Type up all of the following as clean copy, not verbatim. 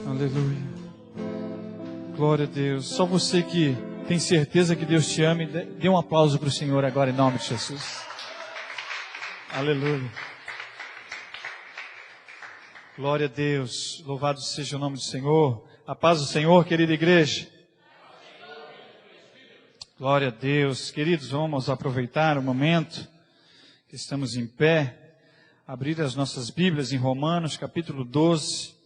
Aleluia. Glória a Deus. Só você que tem certeza que Deus te ama, dê um aplauso para o Senhor agora em nome de Jesus. Aleluia. Glória a Deus. Louvado seja o nome do Senhor. A paz do Senhor, querida igreja. Glória a Deus. Queridos, vamos aproveitar o momento que estamos em pé, abrir as nossas Bíblias em Romanos, capítulo 12.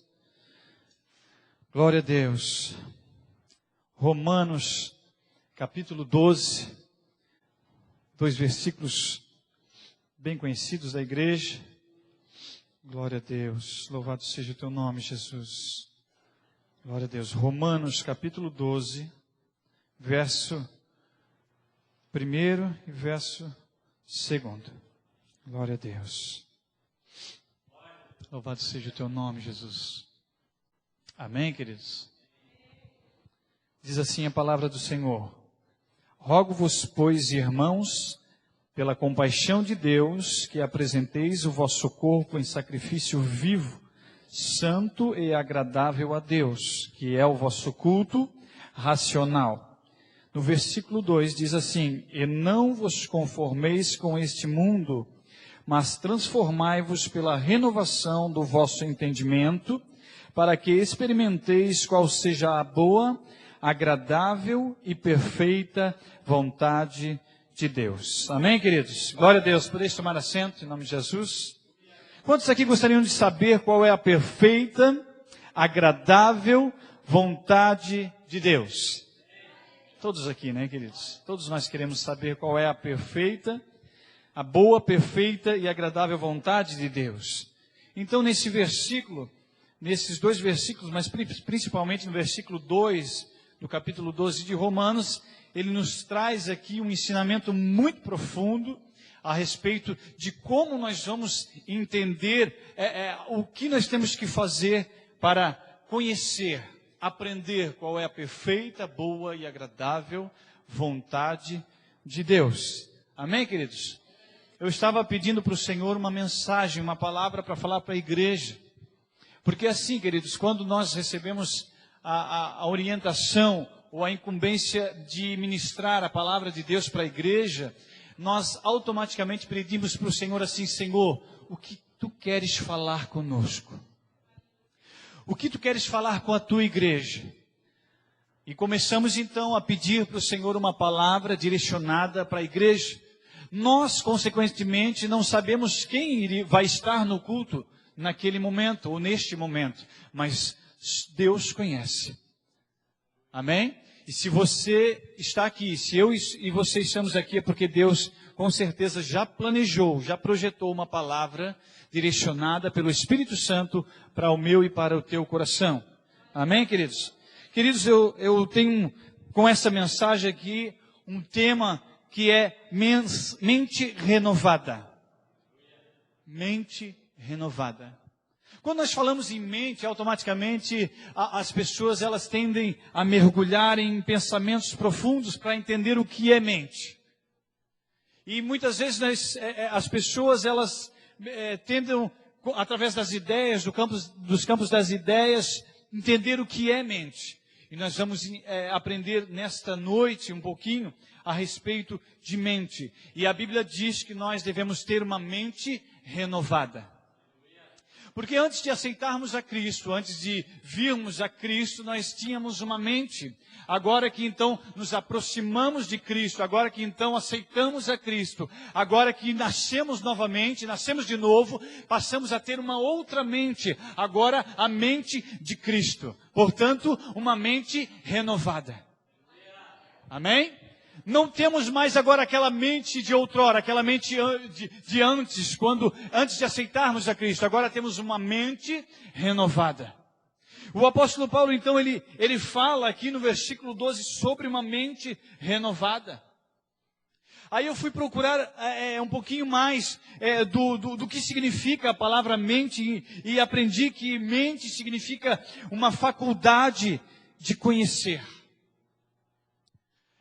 Glória a Deus. Romanos, capítulo 12, 2 versículos bem conhecidos da igreja. Glória a Deus. Louvado seja o teu nome, Jesus. Glória a Deus. Romanos, capítulo 12, verso 1 e verso 2. Glória a Deus. Louvado seja o teu nome, Jesus. Amém, queridos? Diz assim a palavra do Senhor: rogo-vos, pois, irmãos, pela compaixão de Deus, que apresenteis o vosso corpo em sacrifício vivo, santo e agradável a Deus, que é o vosso culto racional. No versículo 2 diz assim: e não vos conformeis com este mundo, mas transformai-vos pela renovação do vosso entendimento, para que experimenteis qual seja a boa, agradável e perfeita vontade de Deus. Amém, queridos? Glória a Deus. Podeis tomar assento em nome de Jesus? Quantos aqui gostariam de saber qual é a perfeita, agradável vontade de Deus? Todos aqui, né, queridos? Todos nós queremos saber qual é a perfeita, a boa, perfeita e agradável vontade de Deus. Então, nesse versículo, nesses 2 versículos, mas principalmente no versículo 2 do capítulo 12 de Romanos, ele nos traz aqui um ensinamento muito profundo a respeito de como nós vamos entender o que nós temos que fazer para conhecer, aprender qual é a perfeita, boa e agradável vontade de Deus. Amém, queridos? Eu estava pedindo para o Senhor uma mensagem, uma palavra para falar para a igreja. Porque assim, queridos, quando nós recebemos a orientação ou a incumbência de ministrar a palavra de Deus para a igreja, nós automaticamente pedimos para o Senhor assim: Senhor, o que Tu queres falar conosco? O que Tu queres falar com a Tua igreja? E começamos então a pedir para o Senhor uma palavra direcionada para a igreja. Nós, consequentemente, não sabemos quem vai estar no culto naquele momento ou neste momento, mas Deus conhece. Amém? E se você está aqui, se eu e você estamos aqui, é porque Deus com certeza já planejou, já projetou uma palavra direcionada pelo Espírito Santo para o meu e para o teu coração. Amém, queridos? Queridos, eu tenho com essa mensagem aqui um tema que é mente renovada. Mente renovada. Quando nós falamos em mente, automaticamente as pessoas elas tendem a mergulhar em pensamentos profundos para entender o que é mente. E muitas vezes as pessoas elas tendem, através das ideias, dos campos das ideias, entender o que é mente. E nós vamos aprender nesta noite um pouquinho a respeito de mente. E a Bíblia diz que nós devemos ter uma mente renovada. Porque antes de aceitarmos a Cristo, antes de virmos a Cristo, nós tínhamos uma mente. Agora que então nos aproximamos de Cristo, agora que então aceitamos a Cristo, agora que nascemos novamente, nascemos de novo, passamos a ter uma outra mente. Agora a mente de Cristo. Portanto, uma mente renovada. Amém? Não temos mais agora aquela mente de outrora, aquela mente de antes, antes de aceitarmos a Cristo. Agora temos uma mente renovada. O apóstolo Paulo, então, ele fala aqui no versículo 12 sobre uma mente renovada. Aí eu fui procurar um pouquinho mais do que significa a palavra mente e aprendi que mente significa uma faculdade de conhecer.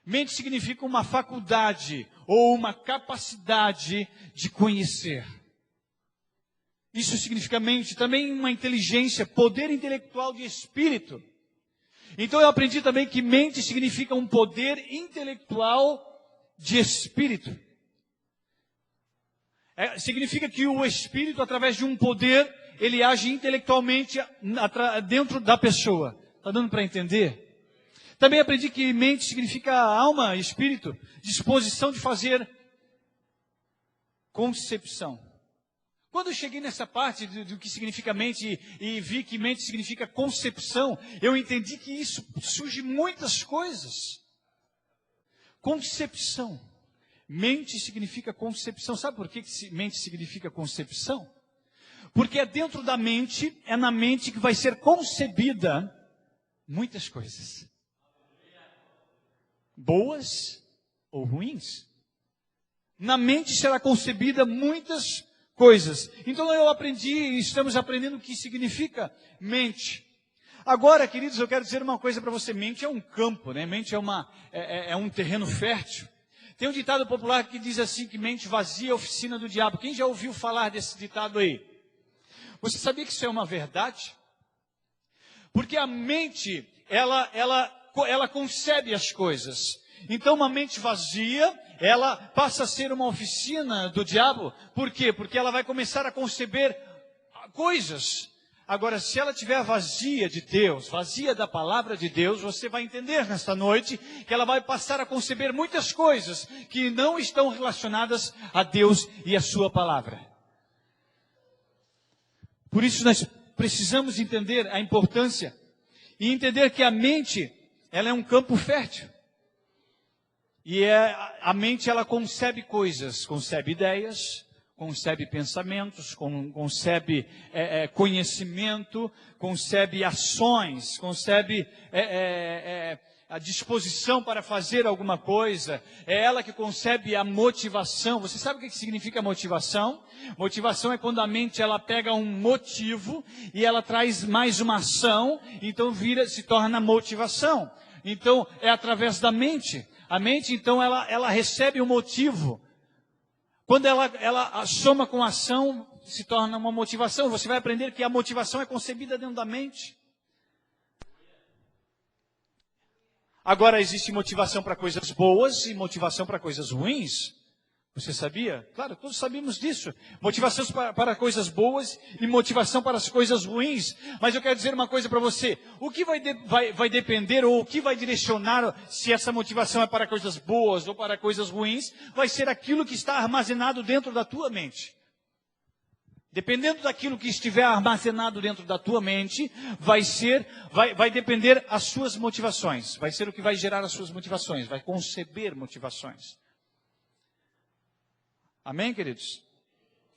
Mente significa uma faculdade ou uma capacidade de conhecer. Isso significa mente, também uma inteligência, poder intelectual de espírito. Então eu aprendi também que mente significa um poder intelectual de espírito. Significa que o espírito, através de um poder, ele age intelectualmente dentro da pessoa. Está dando para entender? Também aprendi que mente significa alma, espírito, disposição de fazer concepção. Quando eu cheguei nessa parte do que significa mente e vi que mente significa concepção, eu entendi que isso surge muitas coisas. Concepção. Mente significa concepção. Sabe por que mente significa concepção? Porque é dentro da mente, é na mente que vai ser concebida muitas coisas. Boas ou ruins. Na mente será concebida muitas coisas. Então eu aprendi, estamos aprendendo o que significa mente. Agora, queridos, eu quero dizer uma coisa para você. Mente é um campo, né? Mente é um terreno fértil. Tem um ditado popular que diz assim, que mente vazia é oficina do diabo. Quem já ouviu falar desse ditado aí? Você sabia que isso é uma verdade? Porque a mente, ela concebe as coisas. Então uma mente vazia, ela passa a ser uma oficina do diabo. Por quê? Porque ela vai começar a conceber coisas. Agora, se ela estiver vazia de Deus, vazia da palavra de Deus, você vai entender nesta noite que ela vai passar a conceber muitas coisas que não estão relacionadas a Deus e a sua palavra. Por isso nós precisamos entender a importância e entender que a mente, ela é um campo fértil. E a mente, ela concebe coisas, concebe ideias, concebe pensamentos, concebe conhecimento, concebe ações, concebe a disposição para fazer alguma coisa. É ela que concebe a motivação. Você sabe o que significa motivação? Motivação é quando a mente ela pega um motivo e ela traz mais uma ação, então se torna motivação. Então é através da mente. A mente, então, ela recebe um motivo. Quando ela soma com a ação, se torna uma motivação. Você vai aprender que a motivação é concebida dentro da mente. Agora, existe motivação para coisas boas e motivação para coisas ruins. Você sabia? Claro, todos sabemos disso. Motivação para coisas boas e motivação para as coisas ruins. Mas eu quero dizer uma coisa para você. O que vai depender ou o que vai direcionar se essa motivação é para coisas boas ou para coisas ruins, vai ser aquilo que está armazenado dentro da tua mente. Dependendo daquilo que estiver armazenado dentro da tua mente, vai depender as suas motivações. Vai ser o que vai gerar as suas motivações. Vai conceber motivações. Amém, queridos?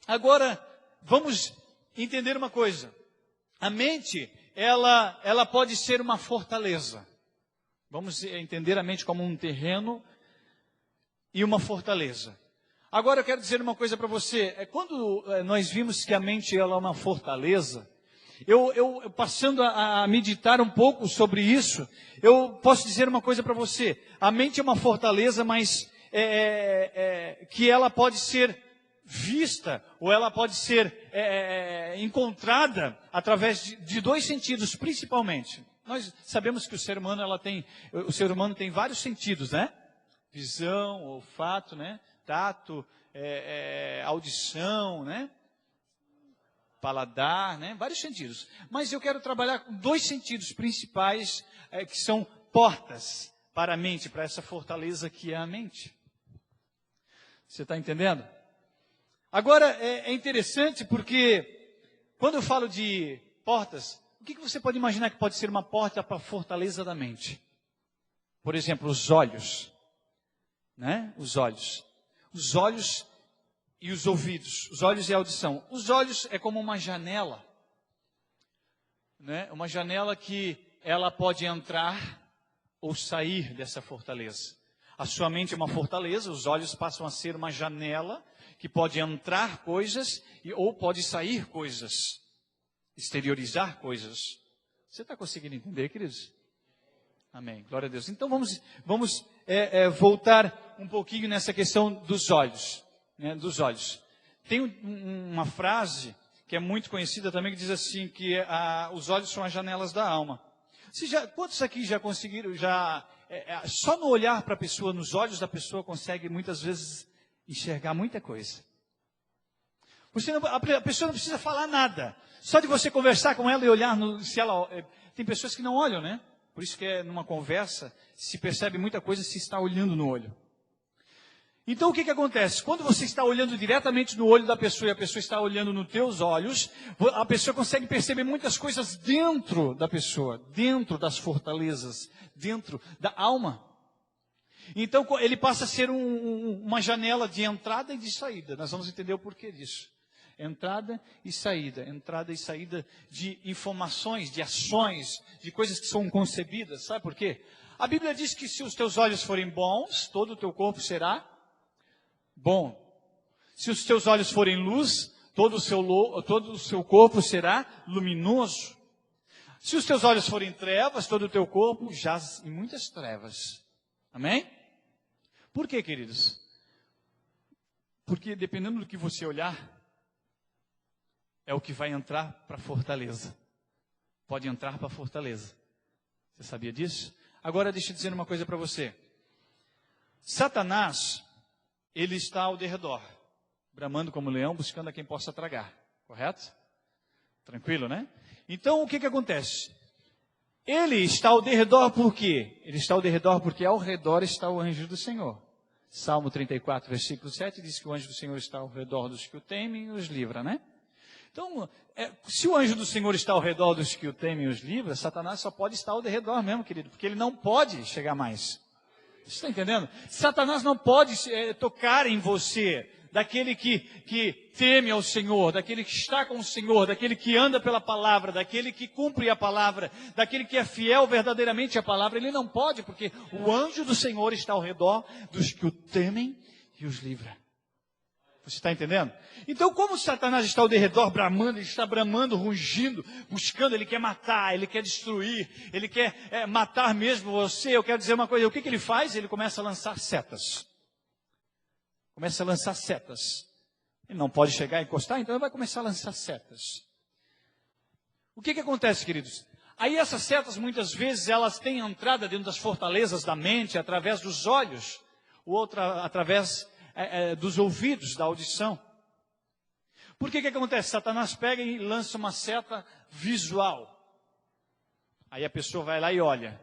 Agora, vamos entender uma coisa. A mente, ela pode ser uma fortaleza. Vamos entender a mente como um terreno e uma fortaleza. Agora, eu quero dizer uma coisa para você. Quando nós vimos que a mente ela é uma fortaleza, eu passando a meditar um pouco sobre isso, eu posso dizer uma coisa para você. A mente é uma fortaleza, mas que ela pode ser vista, ou ela pode ser encontrada através de dois sentidos, principalmente. Nós sabemos que o ser humano tem vários sentidos, né? Visão, olfato, né? Tato, audição, né? Paladar, né? Vários sentidos. Mas eu quero trabalhar com dois sentidos principais, que são portas para a mente, para essa fortaleza que é a mente. Você está entendendo? Agora, é interessante porque, quando eu falo de portas, o que você pode imaginar que pode ser uma porta para a fortaleza da mente? Por exemplo, os olhos. Né? Os olhos. Os olhos e os ouvidos. Os olhos e a audição. Os olhos é como uma janela. Né? Uma janela que ela pode entrar ou sair dessa fortaleza. A sua mente é uma fortaleza, os olhos passam a ser uma janela que pode entrar coisas ou pode sair coisas, exteriorizar coisas. Você está conseguindo entender, queridos? Amém, glória a Deus. Então vamos voltar um pouquinho nessa questão dos olhos. Né, dos olhos. Tem uma frase que é muito conhecida também, que diz assim, que os olhos são as janelas da alma. Quantos aqui já conseguiram, só no olhar para a pessoa, nos olhos da pessoa, consegue muitas vezes enxergar muita coisa? A pessoa não precisa falar nada. Só de você conversar com ela e olhar, tem pessoas que não olham, né? Por isso que numa conversa se percebe muita coisa se está olhando no olho. Então o que acontece? Quando você está olhando diretamente no olho da pessoa e a pessoa está olhando nos teus olhos, a pessoa consegue perceber muitas coisas dentro da pessoa, dentro das fortalezas, dentro da alma. Então ele passa a ser uma janela de entrada e de saída. Nós vamos entender o porquê disso. Entrada e saída de informações, de ações, de coisas que são concebidas. Sabe por quê? A Bíblia diz que se os teus olhos forem bons, todo o teu corpo será bom. Se os teus olhos forem luz, todo o seu corpo será luminoso. Se os teus olhos forem trevas, todo o teu corpo jaz em muitas trevas. Amém? Por quê, queridos? Porque dependendo do que você olhar, é o que vai entrar para a fortaleza. Pode entrar para a fortaleza. Você sabia disso? Agora deixa eu dizer uma coisa para você. Satanás, ele está ao derredor, bramando como leão, buscando a quem possa tragar. Correto? Tranquilo, né? Então, o que acontece? Ele está ao derredor por quê? Ele está ao derredor porque ao redor está o anjo do Senhor. Salmo 34, versículo 7, diz que o anjo do Senhor está ao redor dos que o temem e os livra, né? Então, se o anjo do Senhor está ao redor dos que o temem e os livra, Satanás só pode estar ao redor mesmo, querido, porque ele não pode chegar mais. Você está entendendo? Satanás não pode tocar em você, daquele que teme ao Senhor, daquele que está com o Senhor, daquele que anda pela palavra, daquele que cumpre a palavra, daquele que é fiel verdadeiramente à palavra. Ele não pode, porque o anjo do Senhor está ao redor dos que o temem e os livra. Você está entendendo? Então, como Satanás está ao derredor bramando, ele está bramando, rugindo, buscando, ele quer matar, ele quer destruir, ele quer matar mesmo você. Eu quero dizer uma coisa, o que ele faz? Ele começa a lançar setas. Começa a lançar setas. Ele não pode chegar e encostar, então ele vai começar a lançar setas. O que acontece, queridos? Aí essas setas, muitas vezes, elas têm entrada dentro das fortalezas da mente, através dos olhos, ou outra através dos ouvidos, da audição. Por que acontece? Satanás pega e lança uma seta visual. Aí a pessoa vai lá e olha.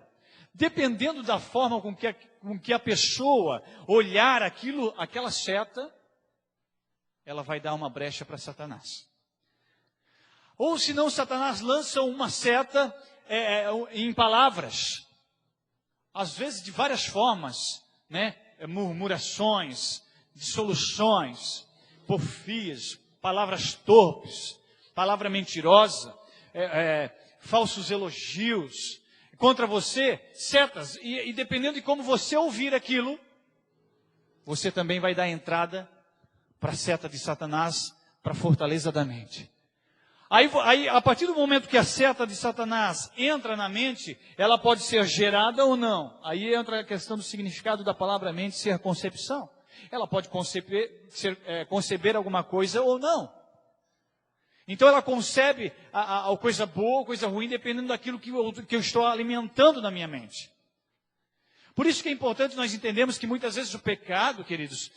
Dependendo da forma com que a pessoa olhar aquela seta, ela vai dar uma brecha para Satanás. Ou se não, Satanás lança uma seta em palavras. Às vezes de várias formas, né? Murmurações, dissoluções, porfias, palavras torpes, palavra mentirosa, falsos elogios contra você, setas, e dependendo de como você ouvir aquilo, você também vai dar entrada para a seta de Satanás, para a fortaleza da mente. Aí, a partir do momento que a seta de Satanás entra na mente, ela pode ser gerada ou não. Aí entra a questão do significado da palavra mente ser concepção. Ela pode conceber alguma coisa ou não. Então ela concebe a coisa boa, coisa ruim, dependendo daquilo que eu estou alimentando na minha mente. Por isso que é importante nós entendermos que muitas vezes o pecado, queridos,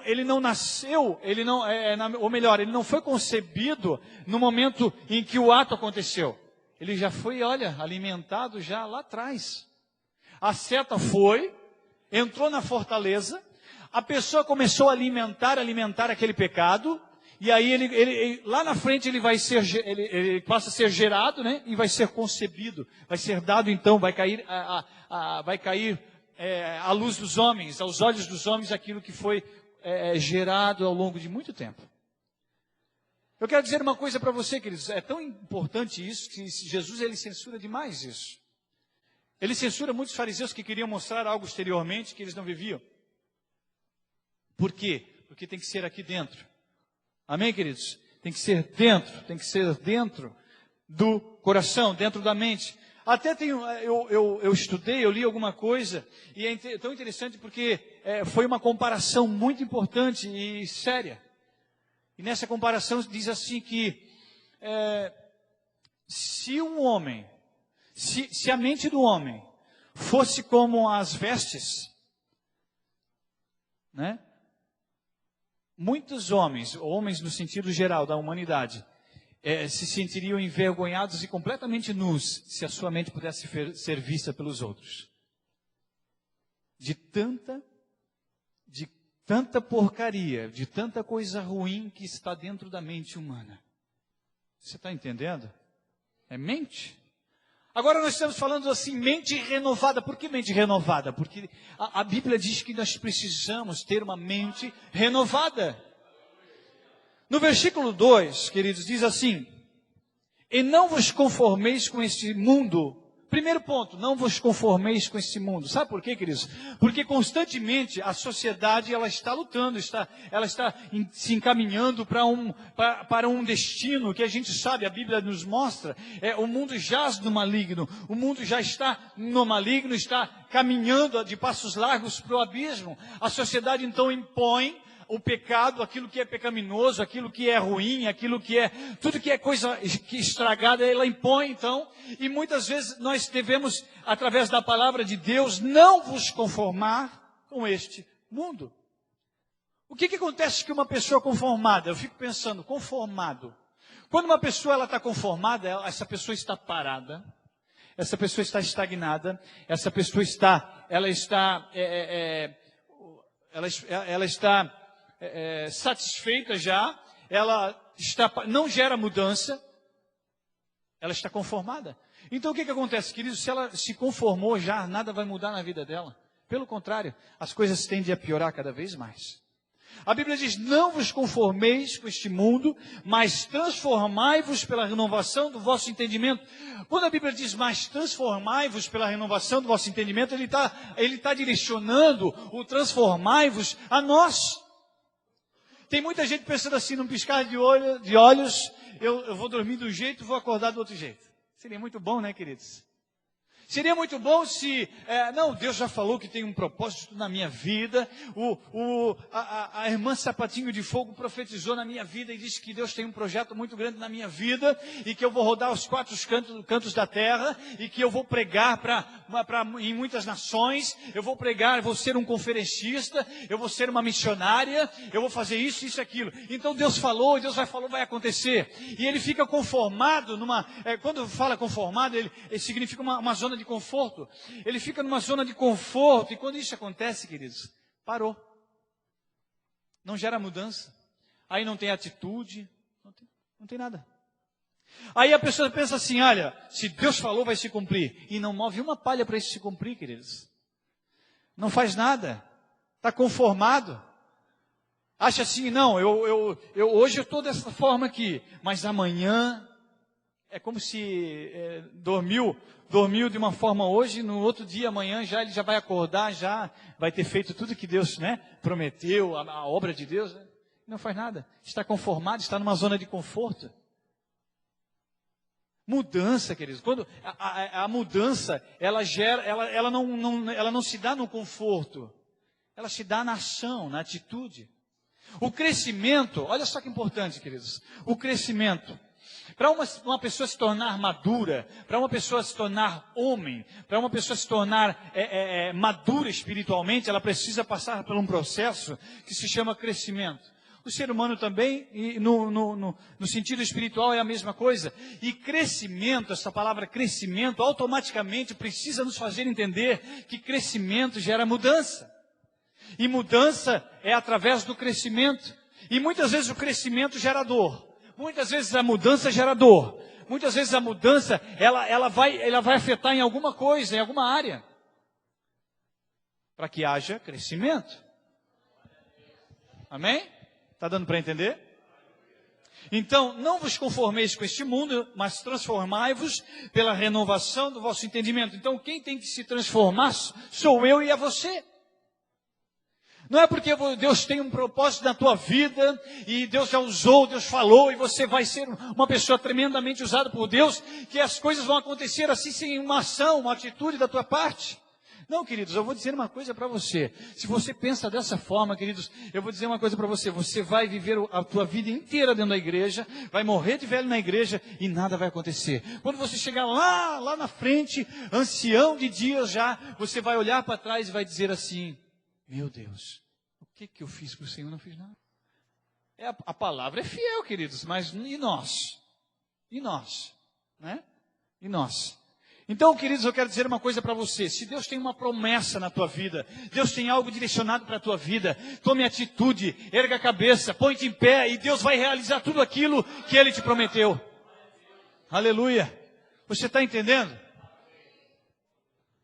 ele não nasceu, ele não foi concebido no momento em que o ato aconteceu. Ele já foi, alimentado já lá atrás. A seta entrou na fortaleza, a pessoa começou a alimentar aquele pecado, e aí ele lá na frente ele passa a ser gerado, né? E vai ser concebido, vai ser dado então, vai cair à luz dos homens, aos olhos dos homens, aquilo que foi gerado ao longo de muito tempo. Eu quero dizer uma coisa para você, queridos, é tão importante isso, que Jesus ele censura demais isso. Ele censura muitos fariseus que queriam mostrar algo exteriormente que eles não viviam. Por quê? Porque tem que ser aqui dentro. Amém, queridos? Tem que ser dentro do coração, dentro da mente. Até eu estudei, eu li alguma coisa, e é tão interessante porque foi uma comparação muito importante e séria. E nessa comparação diz assim que se um homem, se a mente do homem fosse como as vestes, né? Muitos homens no sentido geral da humanidade, se sentiriam envergonhados e completamente nus se a sua mente pudesse ser vista pelos outros. De tanta porcaria, de tanta coisa ruim que está dentro da mente humana. Você está entendendo? É mente. Agora nós estamos falando assim, mente renovada. Por que mente renovada? Porque a Bíblia diz que nós precisamos ter uma mente renovada. No versículo 2, queridos, diz assim: e não vos conformeis com este mundo. Primeiro ponto, não vos conformeis com este mundo. Sabe por quê, queridos? Porque constantemente a sociedade ela está lutando, ela está se encaminhando para um destino que a gente sabe, a Bíblia nos mostra. O mundo jaz no maligno, o mundo já está no maligno, está caminhando de passos largos para o abismo. A sociedade então impõe o pecado, aquilo que é pecaminoso, aquilo que é ruim, tudo que é coisa estragada, ela impõe então, e muitas vezes nós devemos, através da palavra de Deus, não vos conformar com este mundo. O que acontece com uma pessoa conformada? Eu fico pensando, conformado. Quando uma pessoa ela está conformada, essa pessoa está parada, essa pessoa está estagnada, essa pessoa está satisfeita já, não gera mudança, ela está conformada. Então o que acontece, queridos? Se ela se conformou já, nada vai mudar na vida dela. Pelo contrário, as coisas tendem a piorar cada vez mais. A Bíblia diz, não vos conformeis com este mundo, mas transformai-vos pela renovação do vosso entendimento. Quando a Bíblia diz, mas transformai-vos pela renovação do vosso entendimento, ele está direcionando o transformai-vos a nós. Tem muita gente pensando assim, num piscar de olhos, eu vou dormir de um jeito e vou acordar do outro jeito. Seria muito bom, né, queridos? Seria muito bom se, Deus já falou que tem um propósito na minha vida, a irmã Sapatinho de Fogo profetizou na minha vida e disse que Deus tem um projeto muito grande na minha vida, e que eu vou rodar os 4 cantos da terra, e que eu vou pregar em muitas nações, eu vou ser um conferencista, eu vou ser uma missionária, eu vou fazer isso, isso e aquilo. Então Deus falou, e Deus vai acontecer. E ele fica conformado quando fala conformado, ele significa uma zona de conforto. Ele fica numa zona de conforto, e quando isso acontece, queridos, parou. Não gera mudança. Aí não tem atitude, não tem nada. Aí a pessoa pensa assim, olha, se Deus falou, vai se cumprir. E não move uma palha para isso se cumprir, queridos. Não faz nada. Está conformado. Acha assim, não, hoje eu estou dessa forma aqui, mas amanhã é como se dormiu de uma forma hoje, no outro dia, amanhã, ele já vai acordar, já vai ter feito tudo que Deus, prometeu, a obra de Deus. Não faz nada. Está conformado, está numa zona de conforto. Mudança, queridos. Quando a mudança, ela não se dá no conforto. Ela se dá na ação, na atitude. O crescimento, olha só que importante, queridos. O crescimento. Para uma pessoa se tornar madura, para uma pessoa se tornar homem, para uma pessoa se tornar madura espiritualmente, ela precisa passar por um processo que se chama crescimento. O ser humano também, no sentido espiritual, é a mesma coisa. E crescimento, essa palavra crescimento, automaticamente precisa nos fazer entender que crescimento gera mudança. E mudança é através do crescimento. E muitas vezes o crescimento gera dor. Muitas vezes a mudança gera dor. Muitas vezes a mudança, ela vai afetar em alguma coisa, em alguma área. Para que haja crescimento. Amém? Está dando para entender? Então, não vos conformeis com este mundo, mas transformai-vos pela renovação do vosso entendimento. Então, quem tem que se transformar sou eu e é você. Não é porque Deus tem um propósito na tua vida, e Deus já usou, Deus falou, e você vai ser uma pessoa tremendamente usada por Deus, que as coisas vão acontecer assim sem uma ação, uma atitude da tua parte. Não, queridos, eu vou dizer uma coisa para você. Se você pensa dessa forma, queridos, eu vou dizer uma coisa para você. Você vai viver a tua vida inteira dentro da igreja, vai morrer de velho na igreja e nada vai acontecer. Quando você chegar lá na frente, ancião de dias já, você vai olhar para trás e vai dizer assim, meu Deus, o que eu fiz para o Senhor? Não fiz nada. A palavra é fiel, queridos, mas e nós? E nós? Né? E nós? Então, queridos, eu quero dizer uma coisa para você. Se Deus tem uma promessa na tua vida, Deus tem algo direcionado para a tua vida, tome atitude, erga a cabeça, põe-te em pé e Deus vai realizar tudo aquilo que Ele te prometeu. Aleluia. Você está entendendo?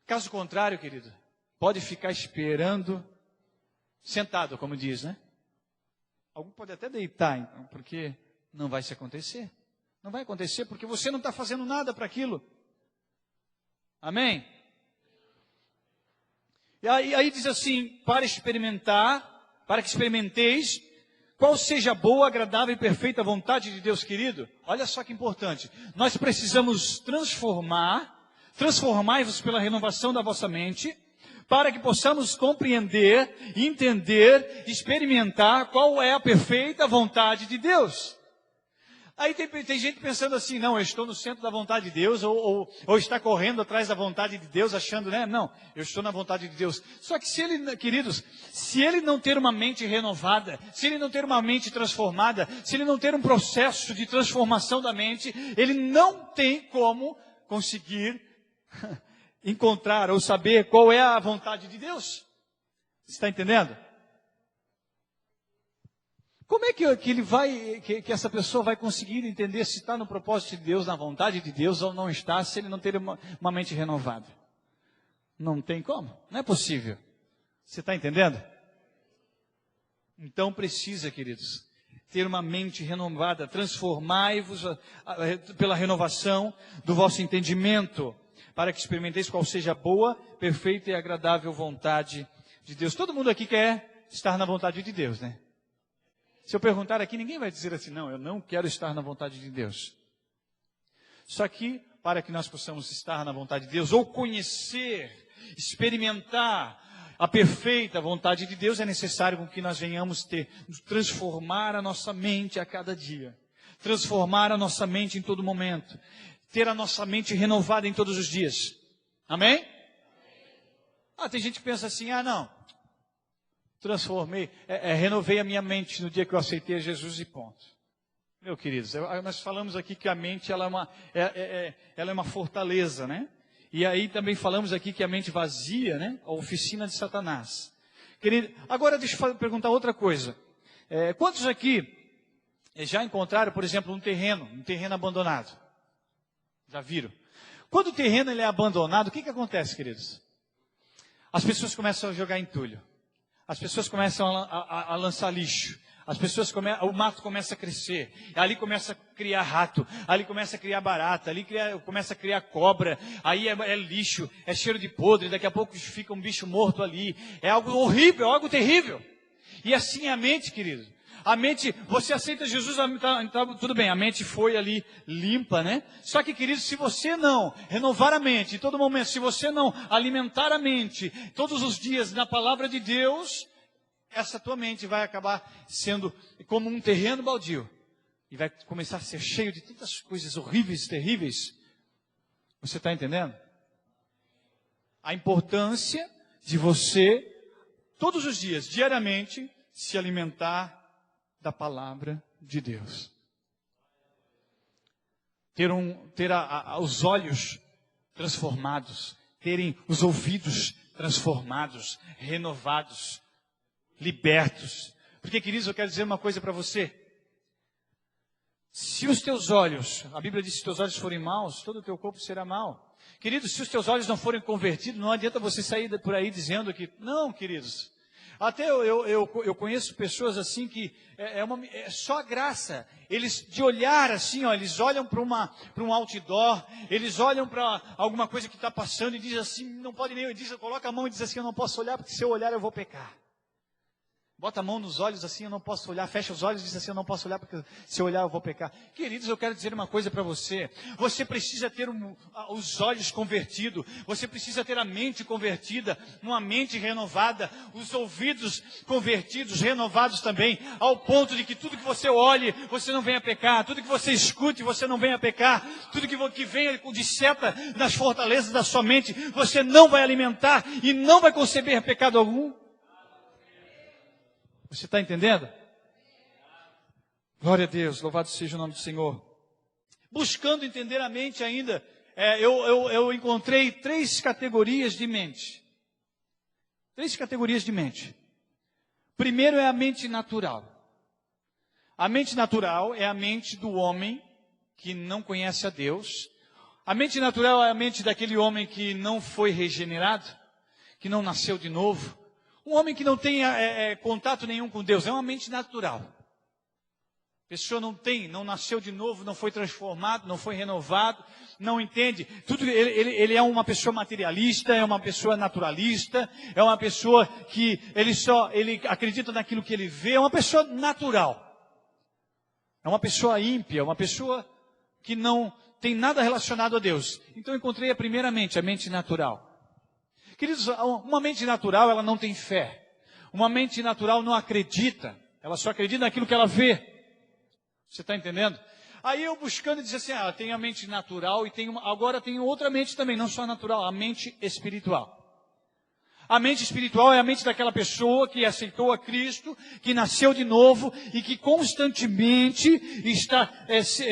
Caso contrário, querido, pode ficar esperando, sentado, como diz, né? Algum pode até deitar, então, porque não vai se acontecer. Não vai acontecer porque você não está fazendo nada para aquilo. Amém? E aí diz assim, para que experimenteis, qual seja a boa, agradável e perfeita vontade de Deus, querido. Olha só que importante. Nós precisamos transformai-vos pela renovação da vossa mente, para que possamos compreender, entender, experimentar qual é a perfeita vontade de Deus. Aí tem gente pensando assim, não, eu estou no centro da vontade de Deus, ou está correndo atrás da vontade de Deus, achando, né? Não, eu estou na vontade de Deus. Só que queridos, se ele não ter uma mente renovada, se ele não ter uma mente transformada, se ele não ter um processo de transformação da mente, ele não tem como conseguir encontrar ou saber qual é a vontade de Deus. Você está entendendo? Como é que essa pessoa vai conseguir entender se está no propósito de Deus, na vontade de Deus ou não está, se ele não ter uma mente renovada? Não tem como, não é possível. Você está entendendo? Então precisa, queridos, ter uma mente renovada, transformai-vos pela renovação do vosso entendimento, para que experimenteis qual seja a boa, perfeita e agradável vontade de Deus. Todo mundo aqui quer estar na vontade de Deus, né? Se eu perguntar aqui, ninguém vai dizer assim, não, eu não quero estar na vontade de Deus. Só que, para que nós possamos estar na vontade de Deus, ou conhecer, experimentar a perfeita vontade de Deus, é necessário que nós venhamos transformar a nossa mente a cada dia. Transformar a nossa mente em todo momento. Ter a nossa mente renovada em todos os dias. Amém? Tem gente que pensa assim, não. Renovei a minha mente no dia que eu aceitei a Jesus e ponto. Meu queridos, nós falamos aqui que a mente ela é uma fortaleza, né? E aí também falamos aqui que a mente vazia, né? A oficina de Satanás. Querido, agora deixa eu perguntar outra coisa. Quantos aqui já encontraram, por exemplo, um terreno abandonado? Já viram? Quando o terreno ele é abandonado, o que acontece, queridos? As pessoas começam a jogar entulho. As pessoas começam a lançar lixo. O mato começa a crescer. Ali começa a criar rato. Ali começa a criar barata. Ali começa a criar cobra. Aí é lixo. É cheiro de podre. Daqui a pouco fica um bicho morto ali. É algo horrível, algo terrível. E assim é a mente, querido. A mente, você aceita Jesus, tudo bem, a mente foi ali limpa, né? Só que, querido, se você não renovar a mente em todo momento, se você não alimentar a mente todos os dias na palavra de Deus, essa tua mente vai acabar sendo como um terreno baldio. E vai começar a ser cheio de tantas coisas horríveis, terríveis. Você está entendendo? A importância de você, todos os dias, diariamente, se alimentar da palavra de Deus. Ter os olhos transformados, terem os ouvidos transformados, renovados, libertos. Porque, queridos, eu quero dizer uma coisa para você. Se os teus olhos, a Bíblia diz que se os teus olhos forem maus, todo o teu corpo será mau. Queridos, se os teus olhos não forem convertidos, não adianta você sair por aí dizendo que, não, queridos. Até eu conheço pessoas assim que é só a graça. Eles de olhar assim, eles olham para um outdoor, eles olham para alguma coisa que está passando e dizem assim, não pode nem, coloca a mão e diz assim, eu não posso olhar porque se eu olhar eu vou pecar. Bota a mão nos olhos assim, eu não posso olhar. Fecha os olhos e diz assim, eu não posso olhar, porque se eu olhar eu vou pecar. Queridos, eu quero dizer uma coisa para você. Você precisa ter os olhos convertidos. Você precisa ter a mente convertida, uma mente renovada. Os ouvidos convertidos, renovados também. Ao ponto de que tudo que você olhe, você não venha pecar. Tudo que você escute, você não venha pecar. Tudo que venha de seta nas fortalezas da sua mente, você não vai alimentar e não vai conceber pecado algum. Você está entendendo? Glória a Deus, louvado seja o nome do Senhor. Buscando entender a mente ainda, eu encontrei 3 categorias de mente. 3 categorias de mente. Primeiro é a mente natural. A mente natural é a mente do homem que não conhece a Deus. A mente natural é a mente daquele homem que não foi regenerado, que não nasceu de novo. Um homem que não tem contato nenhum com Deus, é uma mente natural. A pessoa não nasceu de novo, não foi transformado, não foi renovado, não entende. Tudo, ele é uma pessoa materialista, é uma pessoa naturalista, é uma pessoa que ele acredita naquilo que ele vê, é uma pessoa natural. É uma pessoa ímpia, uma pessoa que não tem nada relacionado a Deus. Então eu encontrei a mente natural. Queridos, uma mente natural, ela não tem fé. Uma mente natural não acredita. Ela só acredita naquilo que ela vê. Você está entendendo? Aí eu buscando dizer assim, tem a mente natural e agora tem outra mente também, não só natural, a mente espiritual. A mente espiritual é a mente daquela pessoa que aceitou a Cristo, que nasceu de novo e que constantemente está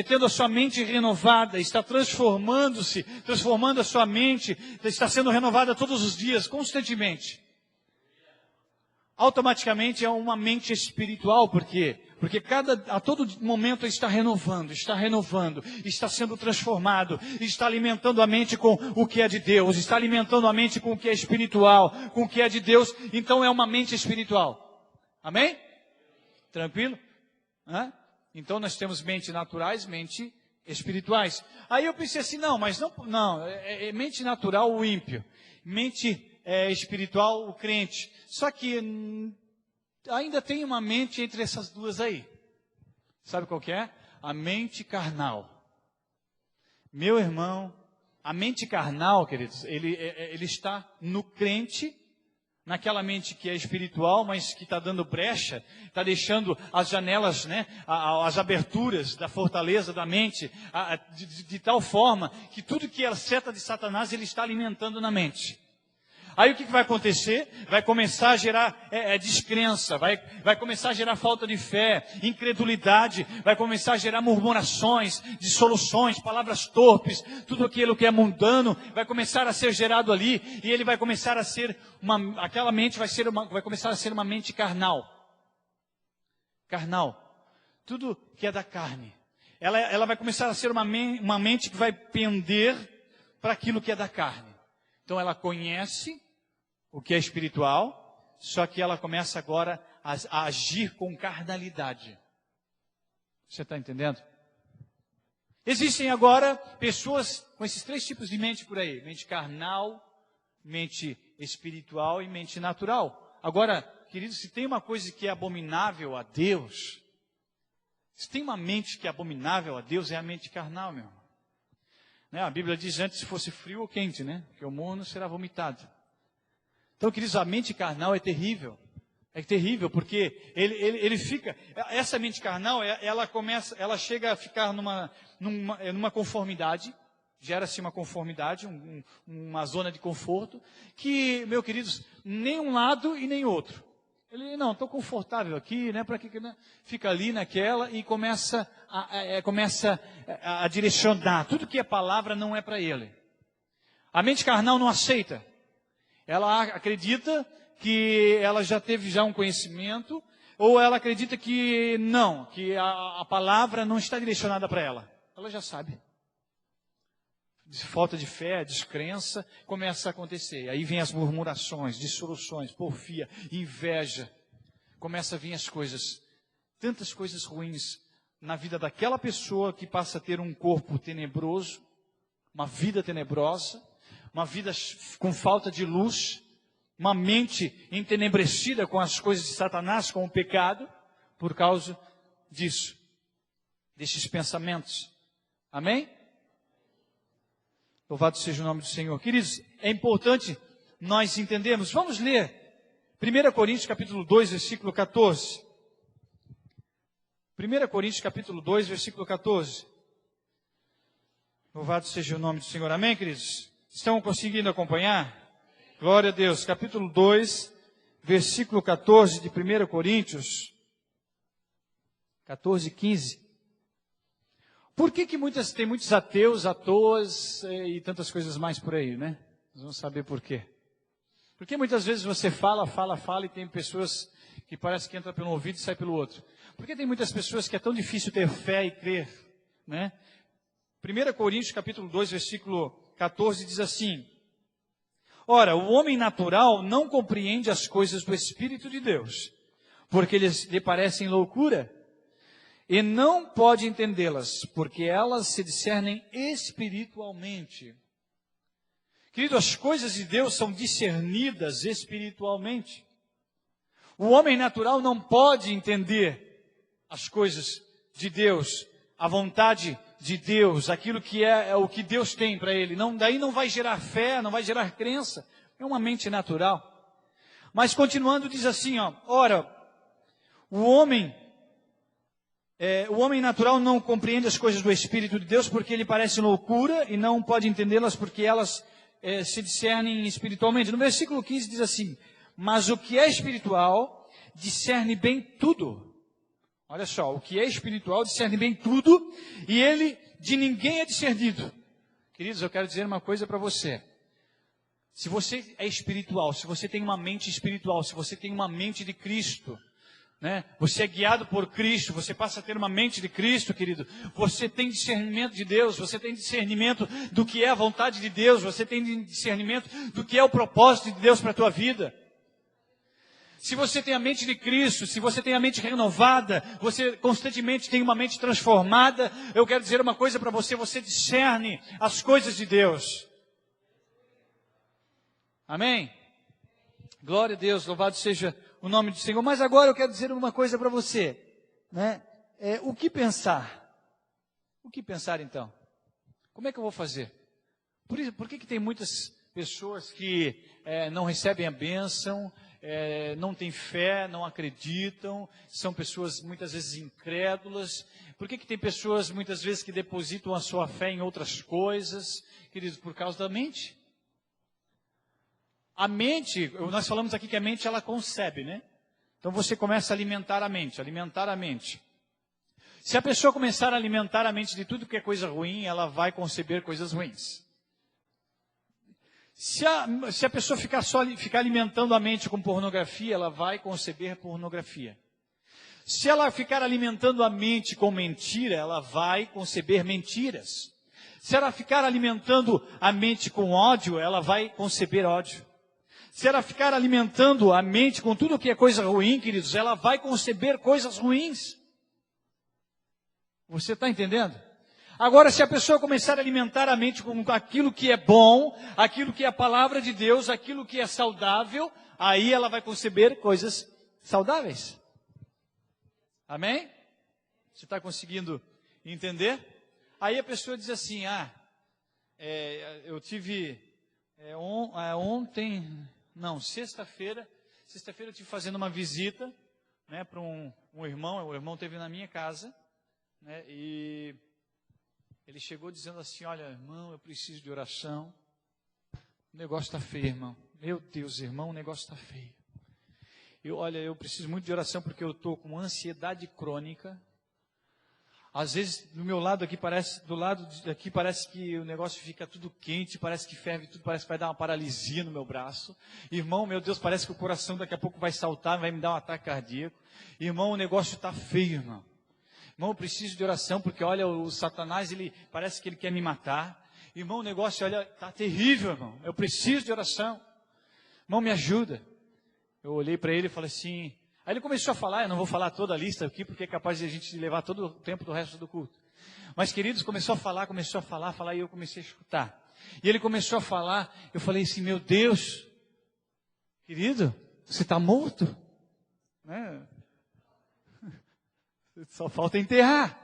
tendo a sua mente renovada, está transformando a sua mente, está sendo renovada todos os dias, constantemente. Automaticamente é uma mente espiritual, por quê? Porque a todo momento está renovando, está sendo transformado, está alimentando a mente com o que é de Deus, está alimentando a mente com o que é espiritual, com o que é de Deus, então é uma mente espiritual. Amém? Tranquilo? Então nós temos mente naturais, mente espirituais. Aí eu pensei assim, é mente natural o ímpio, mente espiritual o crente. Só que ainda tem uma mente entre essas duas aí. Sabe qual que é? A mente carnal. Meu irmão, a mente carnal, queridos, ele está no crente, naquela mente que é espiritual, mas que está dando brecha, está deixando as janelas, as aberturas da fortaleza da mente, de tal forma que tudo que é seta de Satanás, ele está alimentando na mente. Aí o que vai acontecer? Vai começar a gerar descrença, vai começar a gerar falta de fé, incredulidade, vai começar a gerar murmurações, dissoluções, palavras torpes, tudo aquilo que é mundano vai começar a ser gerado ali, e ele vai começar a ser aquela mente vai começar a ser uma mente carnal. Carnal. Tudo que é da carne. Ela vai começar a ser uma mente que vai pender para aquilo que é da carne. Então ela conhece o que é espiritual, só que ela começa agora a agir com carnalidade. Você está entendendo? Existem agora pessoas com esses 3 tipos de mente por aí. Mente carnal, mente espiritual e mente natural. Agora, queridos, se tem uma coisa que é abominável a Deus, se tem uma mente que é abominável a Deus, é a mente carnal, meu irmão. A Bíblia diz antes se fosse frio ou quente, que o mundo será vomitado. Então, queridos, a mente carnal é terrível. É terrível porque ele fica, essa mente carnal, ela chega a ficar numa conformidade, gera-se uma conformidade, uma zona de conforto, que, meus queridos, nem um lado e nem outro. Ele, estou confortável aqui, para que fica ali naquela e começa a direcionar. Tudo que é palavra não é para ele. A mente carnal não aceita. Ela acredita que ela já teve um conhecimento, ou ela acredita que não, que a palavra não está direcionada para ela. Ela já sabe. Falta de fé, descrença, começa a acontecer. Aí vem as murmurações, dissoluções, porfia, inveja. Começa a vir as coisas, tantas coisas ruins na vida daquela pessoa que passa a ter um corpo tenebroso, uma vida tenebrosa, uma vida com falta de luz, uma mente entenebrecida com as coisas de Satanás, com o pecado, por causa disso, desses pensamentos. Amém? Louvado seja o nome do Senhor. Queridos, é importante nós entendermos. Vamos ler 1 Coríntios capítulo 2, versículo 14. 1 Coríntios capítulo 2, versículo 14. Louvado seja o nome do Senhor. Amém, queridos? Estão conseguindo acompanhar? Glória a Deus. Capítulo 2, versículo 14 de 1 Coríntios. 14, 15. Por que tem muitos ateus, à toa e tantas coisas mais por aí, né? Nós vamos saber por quê. Porque muitas vezes você fala e tem pessoas que parece que entra pelo ouvido e sai pelo outro. Porque tem muitas pessoas que é tão difícil ter fé e crer, né? 1 Coríntios capítulo 2, versículo 14 diz assim: ora, o homem natural não compreende as coisas do Espírito de Deus, porque lhe parecem loucura, e não pode entendê-las, porque elas se discernem espiritualmente. Querido, as coisas de Deus são discernidas espiritualmente. O homem natural não pode entender as coisas de Deus, a vontade de Deus, aquilo que é o que Deus tem para ele. Daí não vai gerar fé, não vai gerar crença. É uma mente natural. Mas continuando diz assim, ora, o homem natural não compreende as coisas do Espírito de Deus porque lhe parece loucura e não pode entendê-las porque elas se discernem espiritualmente. No versículo 15 diz assim: mas o que é espiritual discerne bem tudo. Olha só, o que é espiritual discerne bem tudo e ele de ninguém é discernido. Queridos, eu quero dizer uma coisa para você. Se você é espiritual, se você tem uma mente espiritual, se você tem uma mente de Cristo, né? Você é guiado por Cristo, você passa a ter uma mente de Cristo, querido. Você tem discernimento de Deus, você tem discernimento do que é a vontade de Deus, você tem discernimento do que é o propósito de Deus para a tua vida. Se você tem a mente de Cristo, se você tem a mente renovada, você constantemente tem uma mente transformada, eu quero dizer uma coisa para você, você discerne as coisas de Deus. Amém? Glória a Deus, louvado seja o nome do Senhor. Mas agora eu quero dizer uma coisa para você, né? O que pensar? O que pensar então? Como é que eu vou fazer? Por que tem muitas pessoas que não recebem a bênção, não têm fé, não acreditam, são pessoas muitas vezes incrédulas? Por que tem pessoas muitas vezes que depositam a sua fé em outras coisas? Queridos, por causa da mente. A mente, nós falamos aqui que a mente ela concebe, né? Então você começa a alimentar a mente. Se a pessoa começar a alimentar a mente de tudo que é coisa ruim, ela vai conceber coisas ruins. Se a pessoa ficar alimentando a mente com pornografia, ela vai conceber pornografia. Se ela ficar alimentando a mente com mentira, ela vai conceber mentiras. Se ela ficar alimentando a mente com ódio, ela vai conceber ódio. Se ela ficar alimentando a mente com tudo que é coisa ruim, queridos, ela vai conceber coisas ruins. Você está entendendo? Agora, se a pessoa começar a alimentar a mente com aquilo que é bom, aquilo que é a palavra de Deus, aquilo que é saudável, aí ela vai conceber coisas saudáveis. Amém? Você está conseguindo entender? Aí a pessoa diz assim, eu tive sexta-feira eu estive fazendo uma visita, né, para um irmão, o irmão esteve na minha casa, né, e ele chegou dizendo assim, olha, irmão, eu preciso de oração, o negócio está feio, irmão, meu Deus, irmão, o negócio está feio, eu preciso muito de oração porque eu estou com ansiedade crônica. Às vezes, do meu lado aqui, do lado daqui, parece que o negócio fica tudo quente, parece que ferve tudo, parece que vai dar uma paralisia no meu braço. Irmão, meu Deus, parece que o coração daqui a pouco vai saltar, vai me dar um ataque cardíaco. Irmão, o negócio está feio, irmão. Irmão, eu preciso de oração, porque olha, o Satanás, parece que ele quer me matar. Irmão, o negócio, olha, está terrível, irmão. Eu preciso de oração. Irmão, me ajuda. Eu olhei para ele e falei assim... Aí ele começou a falar, eu não vou falar toda a lista aqui, porque é capaz de a gente levar todo o tempo do resto do culto. Mas, queridos, começou a falar, e eu comecei a escutar. E ele começou a falar, eu falei assim, meu Deus, Querido, você está morto, né? Só falta enterrar,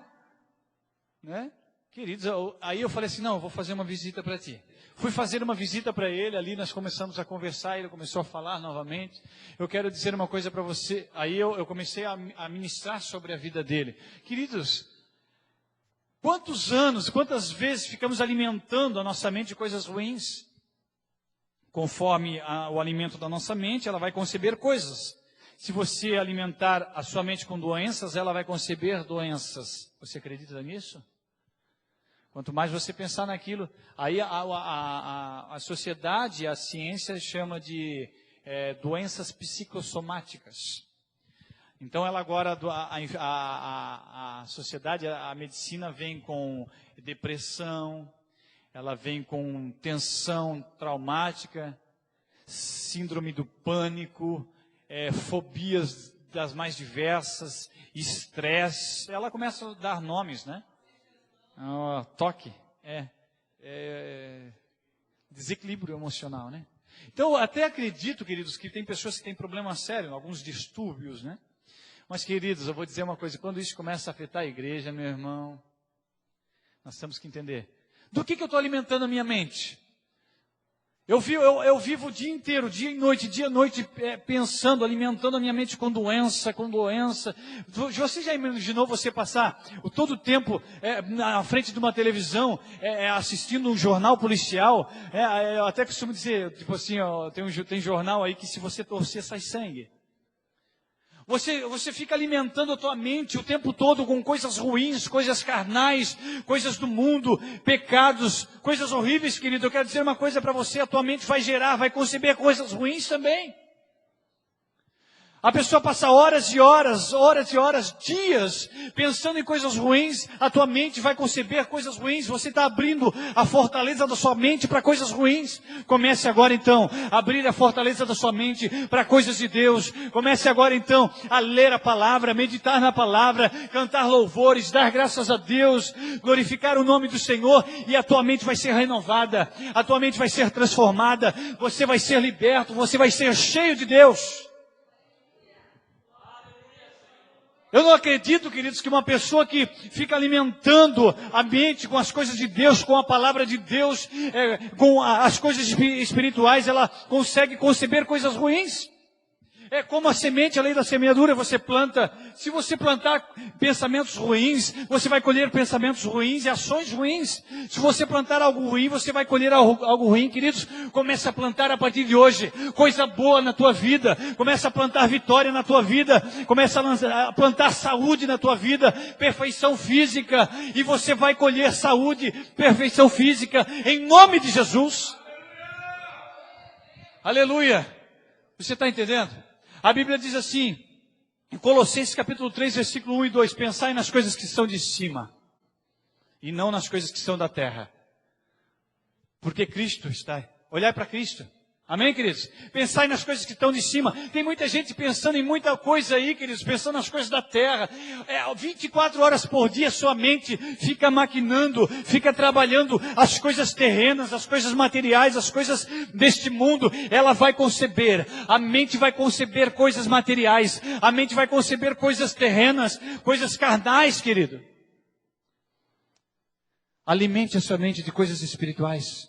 né? Queridos, aí eu falei assim, não, eu vou fazer uma visita para ti. Fui fazer uma visita para ele, ali nós começamos a conversar, ele começou a falar novamente. Eu quero dizer uma coisa para você. Aí eu comecei a ministrar sobre a vida dele. Queridos, quantos anos, quantas vezes ficamos alimentando a nossa mente de coisas ruins? Conforme o alimento da nossa mente, ela vai conceber coisas. Se você alimentar a sua mente com doenças, ela vai conceber doenças. Você acredita nisso? Quanto mais você pensar naquilo, aí a sociedade, a ciência chama de doenças psicossomáticas. Então ela agora, a sociedade, a medicina vem com depressão, ela vem com tensão traumática, síndrome do pânico, fobias das mais diversas, estresse. Ela começa a dar nomes, né? Toque, desequilíbrio emocional, né? Então, eu até acredito, queridos, que tem pessoas que têm problemas sérios, alguns distúrbios, né? Mas, queridos, eu vou dizer uma coisa, quando isso começa a afetar a igreja, meu irmão, nós temos que entender. Do que eu estou alimentando a minha mente? Eu vivo o dia inteiro, dia e noite, pensando, alimentando a minha mente com doença. Você já imaginou você passar todo o tempo na frente de uma televisão, assistindo um jornal policial? Eu até costumo dizer, tipo assim, tem jornal aí que se você torcer, sai sangue. Você fica alimentando a tua mente o tempo todo com coisas ruins, coisas carnais, coisas do mundo, pecados, coisas horríveis, querido. Eu quero dizer uma coisa para você, a tua mente vai conceber coisas ruins também. A pessoa passa horas e horas, dias, pensando em coisas ruins, a tua mente vai conceber coisas ruins, você está abrindo a fortaleza da sua mente para coisas ruins. Comece agora então, a abrir a fortaleza da sua mente para coisas de Deus. Comece agora então, a ler a palavra, meditar na palavra, cantar louvores, dar graças a Deus, glorificar o nome do Senhor, e a tua mente vai ser renovada, a tua mente vai ser transformada, você vai ser liberto, você vai ser cheio de Deus. Eu não acredito, queridos, que uma pessoa que fica alimentando a mente com as coisas de Deus, com a palavra de Deus, com as coisas espirituais, ela consegue conceber coisas ruins. É como a semente, a lei da semeadura, você planta. Se você plantar pensamentos ruins, você vai colher pensamentos ruins e ações ruins. Se você plantar algo ruim, você vai colher algo ruim. Queridos, comece a plantar a partir de hoje coisa boa na tua vida. Comece a plantar vitória na tua vida. Comece a plantar saúde na tua vida, perfeição física. E você vai colher saúde, perfeição física, em nome de Jesus. Aleluia. Você está entendendo? A Bíblia diz assim, em Colossenses capítulo 3, versículo 1 e 2, pensai nas coisas que são de cima, e não nas coisas que são da terra. Porque Cristo está, olhai para Cristo. Amém, queridos? Pensai nas coisas que estão de cima. Tem muita gente pensando em muita coisa aí, queridos, pensando nas coisas da terra. 24 horas por dia sua mente fica maquinando, fica trabalhando as coisas terrenas, as coisas materiais, as coisas deste mundo. Ela vai conceber, a mente vai conceber coisas materiais, a mente vai conceber coisas terrenas, coisas carnais, querido. Alimente a sua mente de coisas espirituais.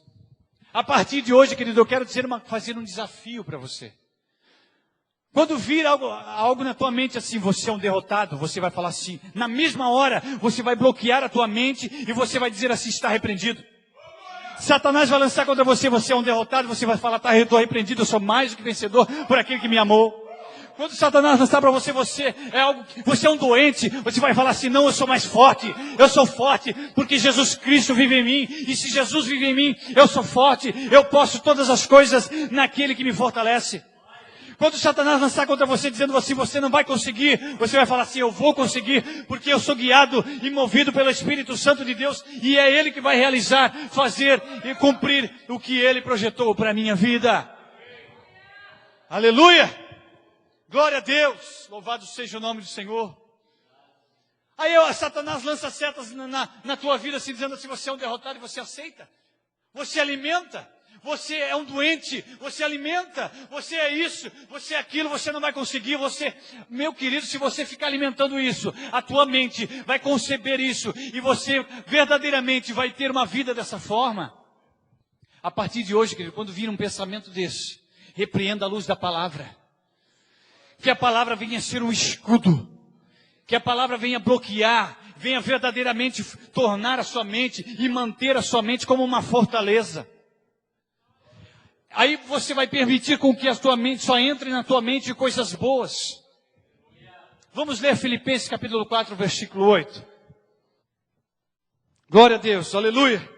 A partir de hoje, querido, eu quero fazer um desafio para você. Quando vir algo na tua mente assim, você é um derrotado, você vai falar assim, na mesma hora, você vai bloquear a tua mente e você vai dizer assim, está repreendido. Satanás vai lançar contra você, você é um derrotado, você vai falar, estou repreendido, eu sou mais do que vencedor por aquele que me amou. Quando Satanás lançar para você, você é um doente, você vai falar assim, não, eu sou mais forte, eu sou forte, porque Jesus Cristo vive em mim, e se Jesus vive em mim, eu sou forte, eu posso todas as coisas naquele que me fortalece. Quando Satanás lançar contra você, dizendo assim, você não vai conseguir, você vai falar assim, eu vou conseguir, porque eu sou guiado e movido pelo Espírito Santo de Deus, e é Ele que vai realizar, fazer e cumprir o que Ele projetou para a minha vida. Aleluia! Glória a Deus, louvado seja o nome do Senhor. Aí Satanás lança setas na tua vida, assim, dizendo assim, você é um derrotado e você aceita. Você alimenta. Você é um doente, você alimenta, você é isso, você é aquilo, você não vai conseguir, meu querido, se você ficar alimentando isso, a tua mente vai conceber isso, e você verdadeiramente vai ter uma vida dessa forma. A partir de hoje, querido, quando vir um pensamento desse, repreenda a luz da palavra. Que a palavra venha ser um escudo, que a palavra venha bloquear, venha verdadeiramente tornar a sua mente e manter a sua mente como uma fortaleza. Aí você vai permitir com que a tua mente só entre na tua mente coisas boas. Vamos ler Filipenses capítulo 4, versículo 8. Glória a Deus, aleluia.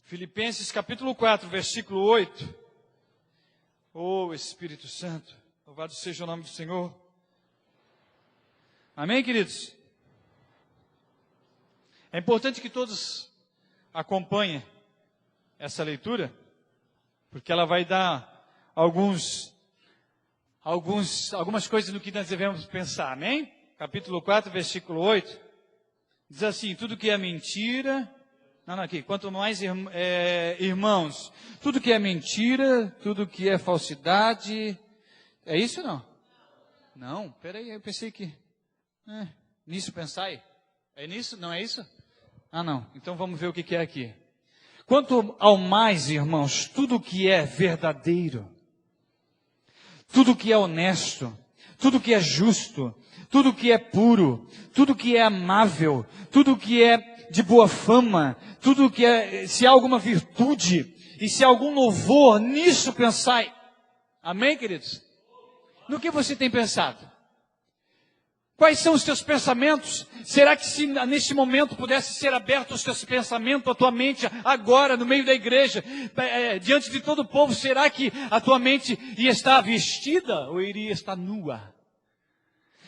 Filipenses capítulo 4, versículo 8. Oh Espírito Santo, louvado seja o nome do Senhor. Amém, queridos? É importante que todos acompanhem essa leitura, porque ela vai dar algumas coisas no que nós devemos pensar, amém? Capítulo 4, versículo 8, diz assim, tudo que é mentira, aqui, quanto mais irmãos, tudo que é mentira, tudo que é falsidade, é isso ou não? Não, peraí, eu pensei que, nisso pensai, é nisso, não é isso? Não, então vamos ver o que é aqui. Quanto ao mais, irmãos, tudo que é verdadeiro, tudo que é honesto, tudo que é justo, tudo que é puro, tudo que é amável, tudo que é de boa fama, tudo que é, se há alguma virtude e se há algum louvor, nisso pensai. Amém, queridos? No que você tem pensado? Quais são os teus pensamentos? Será que se neste momento pudesse ser aberto os teus pensamentos, a tua mente, agora no meio da igreja, diante de todo o povo, será que a tua mente ia estar vestida ou iria estar nua?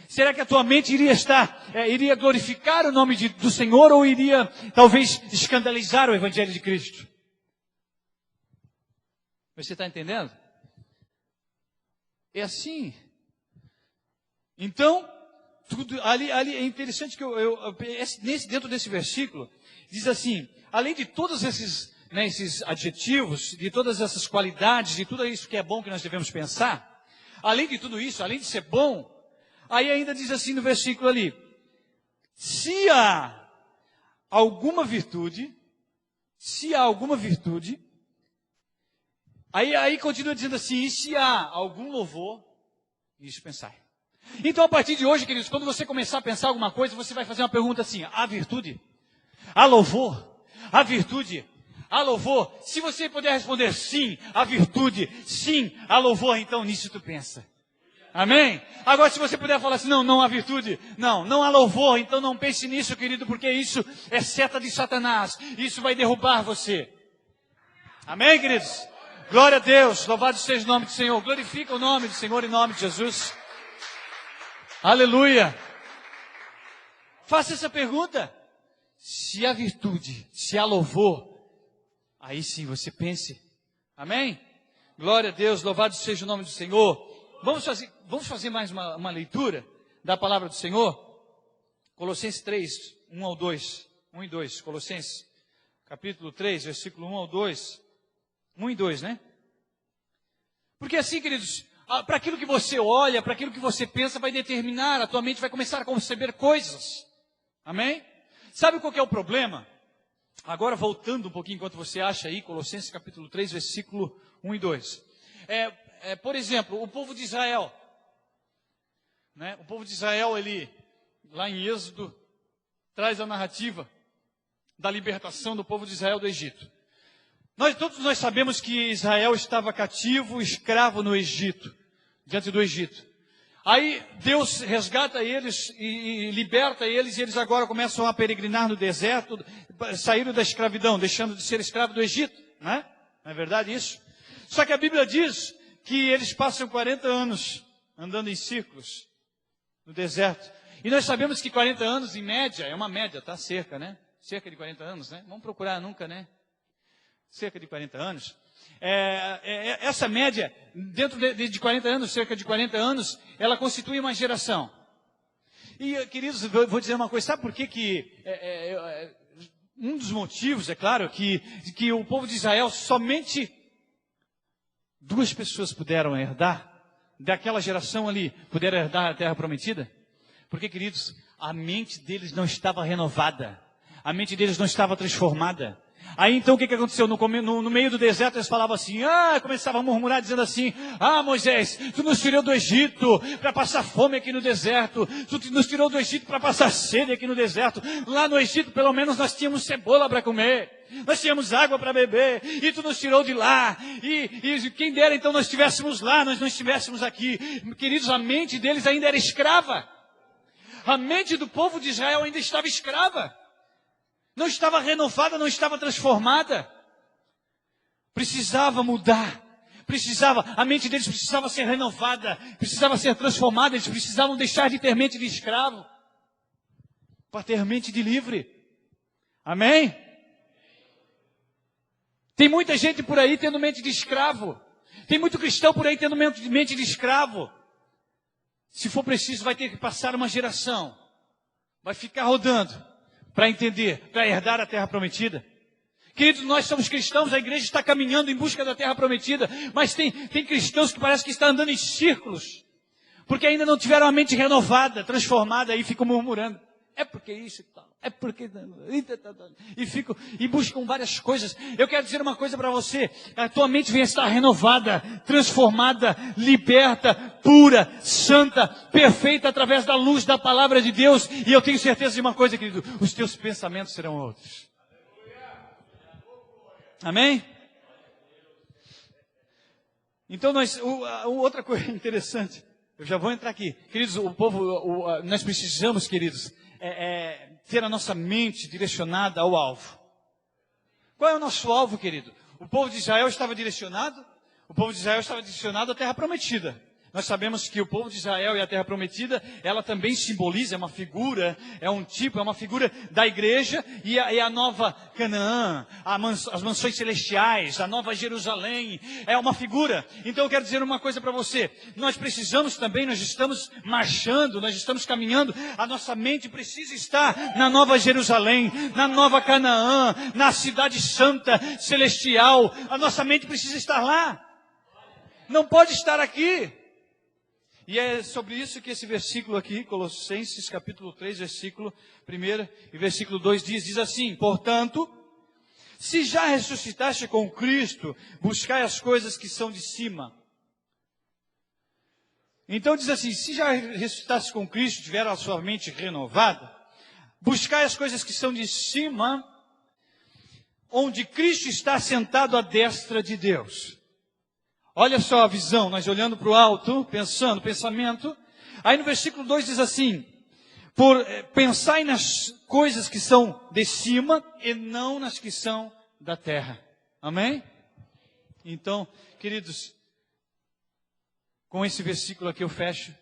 Será que a tua mente iria glorificar o nome do Senhor ou iria talvez escandalizar o Evangelho de Cristo? Você está entendendo? É assim. Então, ali é interessante que dentro desse versículo, diz assim, além de todos esses adjetivos, de todas essas qualidades, de tudo isso que é bom que nós devemos pensar, além de tudo isso, além de ser bom, aí ainda diz assim no versículo ali, se há alguma virtude, aí continua dizendo assim, e se há algum louvor, isso pensai. Então, a partir de hoje, queridos, quando você começar a pensar alguma coisa, você vai fazer uma pergunta assim, há virtude? Há louvor? Há virtude? Há louvor? Se você puder responder sim, há virtude, sim, há louvor, então nisso tu pensa. Amém? Agora, se você puder falar assim, não há virtude, não há louvor, então não pense nisso, querido, porque isso é seta de Satanás, isso vai derrubar você. Amém, queridos? Glória a Deus, louvado seja o nome do Senhor, glorifica o nome do Senhor em nome de Jesus. Aleluia. Faça essa pergunta. Se há virtude, se há louvor, aí sim você pense. Amém? Glória a Deus, louvado seja o nome do Senhor. Vamos fazer mais uma leitura da palavra do Senhor? Colossenses 3, 1 ao 2. 1 e 2. Colossenses, capítulo 3, versículo 1 ao 2. 1 e 2, né? Porque assim, queridos, para aquilo que você olha, para aquilo que você pensa, vai determinar, a tua mente vai começar a conceber coisas. Amém? Sabe qual que é o problema? Agora voltando um pouquinho enquanto você acha aí, Colossenses capítulo 3, versículo 1 e 2. Por exemplo, o povo de Israel. Né? O povo de Israel, ele, lá em Êxodo, traz a narrativa da libertação do povo de Israel do Egito. Todos nós sabemos que Israel estava cativo, escravo no Egito, diante do Egito. Aí Deus resgata eles e liberta eles, e eles agora começam a peregrinar no deserto, saíram da escravidão, deixando de ser escravo do Egito, né? Não é verdade isso? Só que a Bíblia diz que eles passam 40 anos andando em círculos no deserto. E nós sabemos que 40 anos, em média, é uma média, tá? Cerca, né? Cerca de 40 anos, né? Vamos procurar nunca, né? Cerca de 40 anos. Essa média, dentro de 40 anos, cerca de 40 anos, ela constitui uma geração. E, queridos, vou dizer uma coisa, sabe por que um dos motivos, é claro, que o povo de Israel, somente 2 pessoas puderam herdar, daquela geração ali, puderam herdar a terra prometida. Porque, queridos, a mente deles não estava renovada, a mente deles não estava transformada. Aí então o que aconteceu? No meio do deserto eles falavam assim, começavam a murmurar dizendo assim, Moisés, tu nos tirou do Egito para passar fome aqui no deserto, tu nos tirou do Egito para passar sede aqui no deserto, lá no Egito pelo menos nós tínhamos cebola para comer, nós tínhamos água para beber, e tu nos tirou de lá, e quem dera então nós estivéssemos lá, nós não estivéssemos aqui. Queridos, a mente deles ainda era escrava, a mente do povo de Israel ainda estava escrava, não estava renovada, não estava transformada. Precisava mudar. A mente deles precisava ser renovada, precisava ser transformada, eles precisavam deixar de ter mente de escravo, para ter mente de livre. Amém? Tem muita gente por aí tendo mente de escravo. Tem muito cristão por aí tendo mente de escravo. Se for preciso, vai ter que passar uma geração. Vai ficar rodando para entender, para herdar a terra prometida. Queridos, nós somos cristãos, a igreja está caminhando em busca da terra prometida, mas tem cristãos que parece que estão andando em círculos, porque ainda não tiveram a mente renovada, transformada, e ficam murmurando. É porque isso e tal, é porque... E buscam várias coisas. Eu quero dizer uma coisa para você, a tua mente venha estar renovada, transformada, liberta, pura, santa, perfeita, através da luz da palavra de Deus. E eu tenho certeza de uma coisa, querido, os teus pensamentos serão outros. Amém? Então outra coisa interessante, eu já vou entrar aqui. Queridos, nós precisamos, queridos, ter a nossa mente direcionada ao alvo. Qual é o nosso alvo, querido? O povo de Israel estava direcionado à terra prometida. Nós sabemos que o povo de Israel e a terra prometida, ela também simboliza, é uma figura, é uma figura da igreja e a nova Canaã, as mansões celestiais, a nova Jerusalém, é uma figura. Então eu quero dizer uma coisa para você, nós precisamos também, nós estamos marchando, nós estamos caminhando, a nossa mente precisa estar na nova Jerusalém, na nova Canaã, na cidade santa, celestial, a nossa mente precisa estar lá, não pode estar aqui. E é sobre isso que esse versículo aqui, Colossenses capítulo 3, versículo 1 e versículo 2 diz assim: portanto, se já ressuscitaste com Cristo, buscai as coisas que são de cima. Então diz assim, se já ressuscitaste com Cristo, tiveram a sua mente renovada, buscai as coisas que são de cima, onde Cristo está sentado à destra de Deus. Olha só a visão, nós olhando para o alto, pensamento. Aí no versículo 2 diz assim, pensai nas coisas que são de cima e não nas que são da terra. Amém? Então, queridos, com esse versículo aqui eu fecho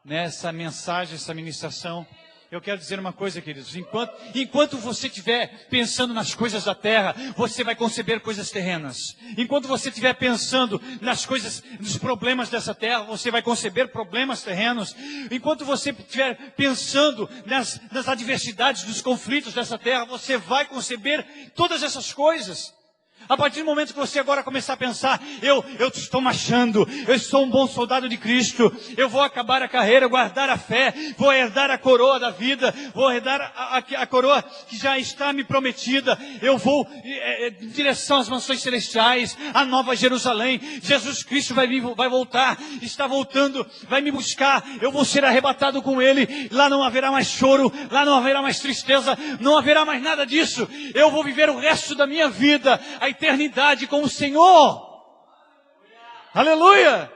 nessa mensagem, essa ministração. Eu quero dizer uma coisa, queridos, enquanto você estiver pensando nas coisas da terra, você vai conceber coisas terrenas. Enquanto você estiver pensando nas coisas, nos problemas dessa terra, você vai conceber problemas terrenos. Enquanto você estiver pensando nas adversidades, nos conflitos dessa terra, você vai conceber todas essas coisas. A partir do momento que você agora começar a pensar, eu estou marchando, eu sou um bom soldado de Cristo, eu vou acabar a carreira, guardar a fé, vou herdar a coroa da vida, vou herdar a coroa que já está me prometida, eu vou em direção às mansões celestiais, à nova Jerusalém, Jesus Cristo vai voltar, está voltando, vai me buscar, eu vou ser arrebatado com Ele, lá não haverá mais choro, lá não haverá mais tristeza, não haverá mais nada disso, eu vou viver o resto da minha vida, a eternidade com o Senhor. Aleluia!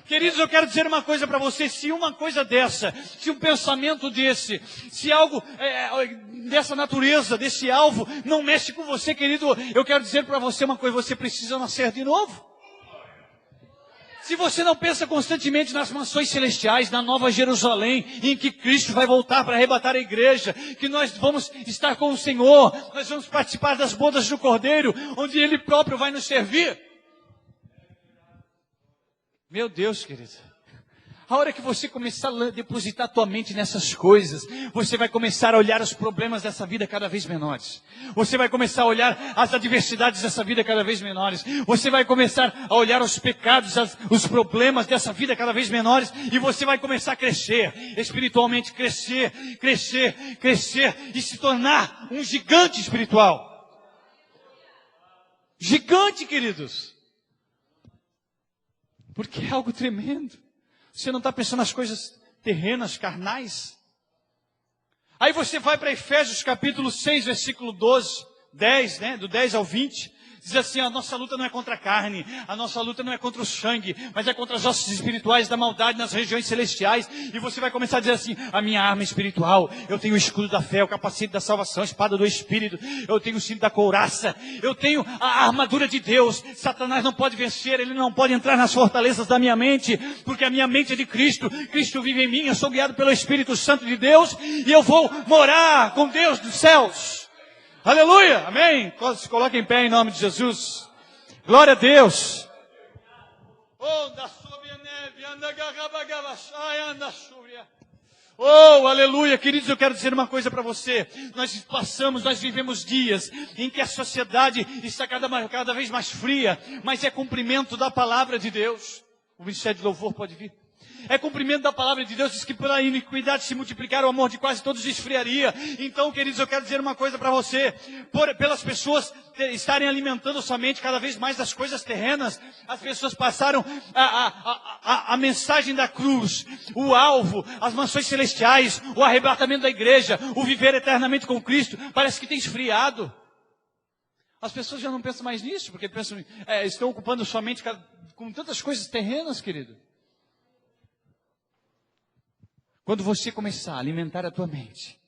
Queridos, eu quero dizer uma coisa para você, se uma coisa dessa, se um pensamento desse, se algo dessa natureza, desse alvo, não mexe com você, querido, eu quero dizer para você uma coisa, você precisa nascer de novo. Se você não pensa constantemente nas mansões celestiais, na nova Jerusalém, em que Cristo vai voltar para arrebatar a igreja, que nós vamos estar com o Senhor, nós vamos participar das bodas do Cordeiro, onde Ele próprio vai nos servir. Meu Deus, querido, A hora que você começar a depositar a tua mente nessas coisas, você vai começar a olhar os problemas dessa vida cada vez menores. Você vai começar a olhar as adversidades dessa vida cada vez menores. Você vai começar a olhar os pecados, os problemas dessa vida cada vez menores. E você vai começar a crescer, espiritualmente crescer e se tornar um gigante espiritual. Gigante, queridos. Porque é algo tremendo. Você não está pensando nas coisas terrenas, carnais? Aí você vai para Efésios capítulo 6, versículo 10, né? Do 10 ao 20. Diz assim, a nossa luta não é contra a carne, a nossa luta não é contra o sangue, mas é contra as hostes espirituais da maldade nas regiões celestiais. E você vai começar a dizer assim, a minha arma espiritual, eu tenho o escudo da fé, o capacete da salvação, a espada do Espírito, eu tenho o cinto da couraça, eu tenho a armadura de Deus. Satanás não pode vencer, ele não pode entrar nas fortalezas da minha mente, porque a minha mente é de Cristo, Cristo vive em mim, eu sou guiado pelo Espírito Santo de Deus, e eu vou morar com Deus dos céus. Aleluia, amém? Se coloque em pé em nome de Jesus. Glória a Deus. Oh, aleluia, queridos, eu quero dizer uma coisa para você. Nós vivemos dias em que a sociedade está cada vez mais fria, mas é cumprimento da palavra de Deus. O ministério de louvor pode vir. É cumprimento da palavra de Deus, diz que pela iniquidade se multiplicar, o amor de quase todos esfriaria. Então, queridos, eu quero dizer uma coisa para você. Pelas pessoas estarem alimentando sua mente cada vez mais das coisas terrenas, as pessoas passaram a mensagem da cruz, o alvo, as mansões celestiais, o arrebatamento da igreja, o viver eternamente com Cristo, parece que tem esfriado. As pessoas já não pensam mais nisso, porque pensam, estão ocupando sua mente com tantas coisas terrenas, querido. Quando você começar a alimentar a tua mente,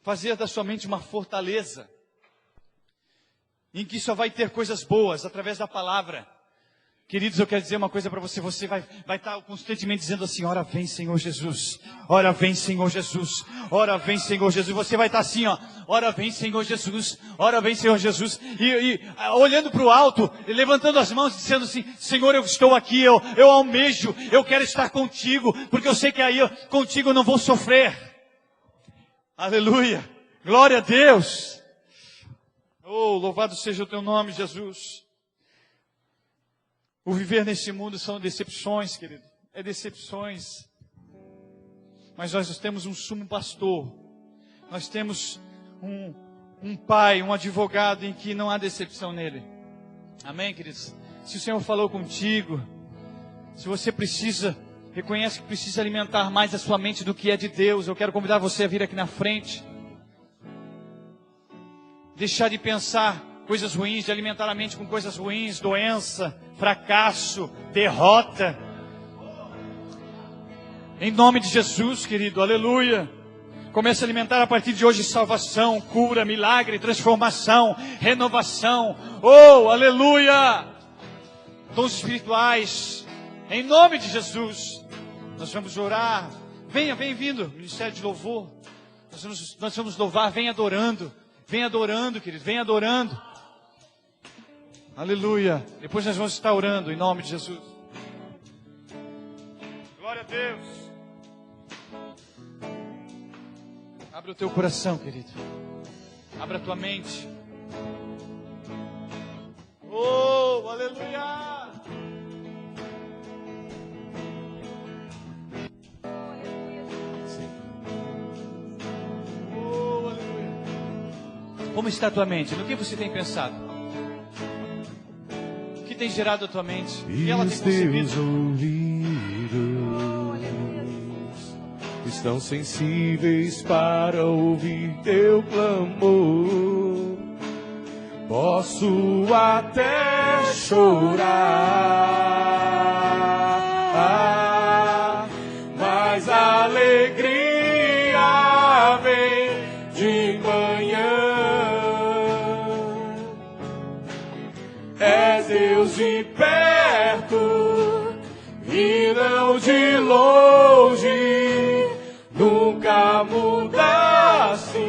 fazer da sua mente uma fortaleza, em que só vai ter coisas boas através da palavra. Queridos, eu quero dizer uma coisa para você, você vai estar constantemente dizendo assim, ora vem Senhor Jesus, ora vem Senhor Jesus, ora vem Senhor Jesus, você vai estar assim, ó, ora vem Senhor Jesus, ora vem Senhor Jesus, e olhando para o alto, levantando as mãos, dizendo assim, Senhor, eu estou aqui, eu almejo, eu quero estar contigo, porque eu sei que aí contigo eu não vou sofrer. Aleluia, glória a Deus. Oh, louvado seja o teu nome, Jesus. O viver nesse mundo são decepções, querido. É decepções. Mas nós temos um sumo pastor. Nós temos um pai, um advogado em que não há decepção nele. Amém, queridos? Se o Senhor falou contigo, se você reconhece que precisa alimentar mais a sua mente do que é de Deus, eu quero convidar você a vir aqui na frente. Deixar de pensar coisas ruins, de alimentar a mente com coisas ruins, doença, fracasso, derrota. Em nome de Jesus, querido, aleluia. Comece a alimentar a partir de hoje salvação, cura, milagre, transformação, renovação. Oh, aleluia. Dons espirituais. Em nome de Jesus. Nós vamos orar. Venha vindo, Ministério de Louvor. Nós vamos louvar, vem adorando. Vem adorando, querido, vem adorando. Aleluia. Depois nós vamos estar orando em nome de Jesus. Glória a Deus. Abra o teu coração, querido. Abra a tua mente. Oh, aleluia. Oh, aleluia. Como está a tua mente? No que você tem pensado? O que tem gerado a tua mente? O que ela tem concebido? Estão sensíveis para ouvir teu clamor. Posso até chorar, mas a alegria vem de manhã. És Deus de perto e não de longe. Nunca mudaste,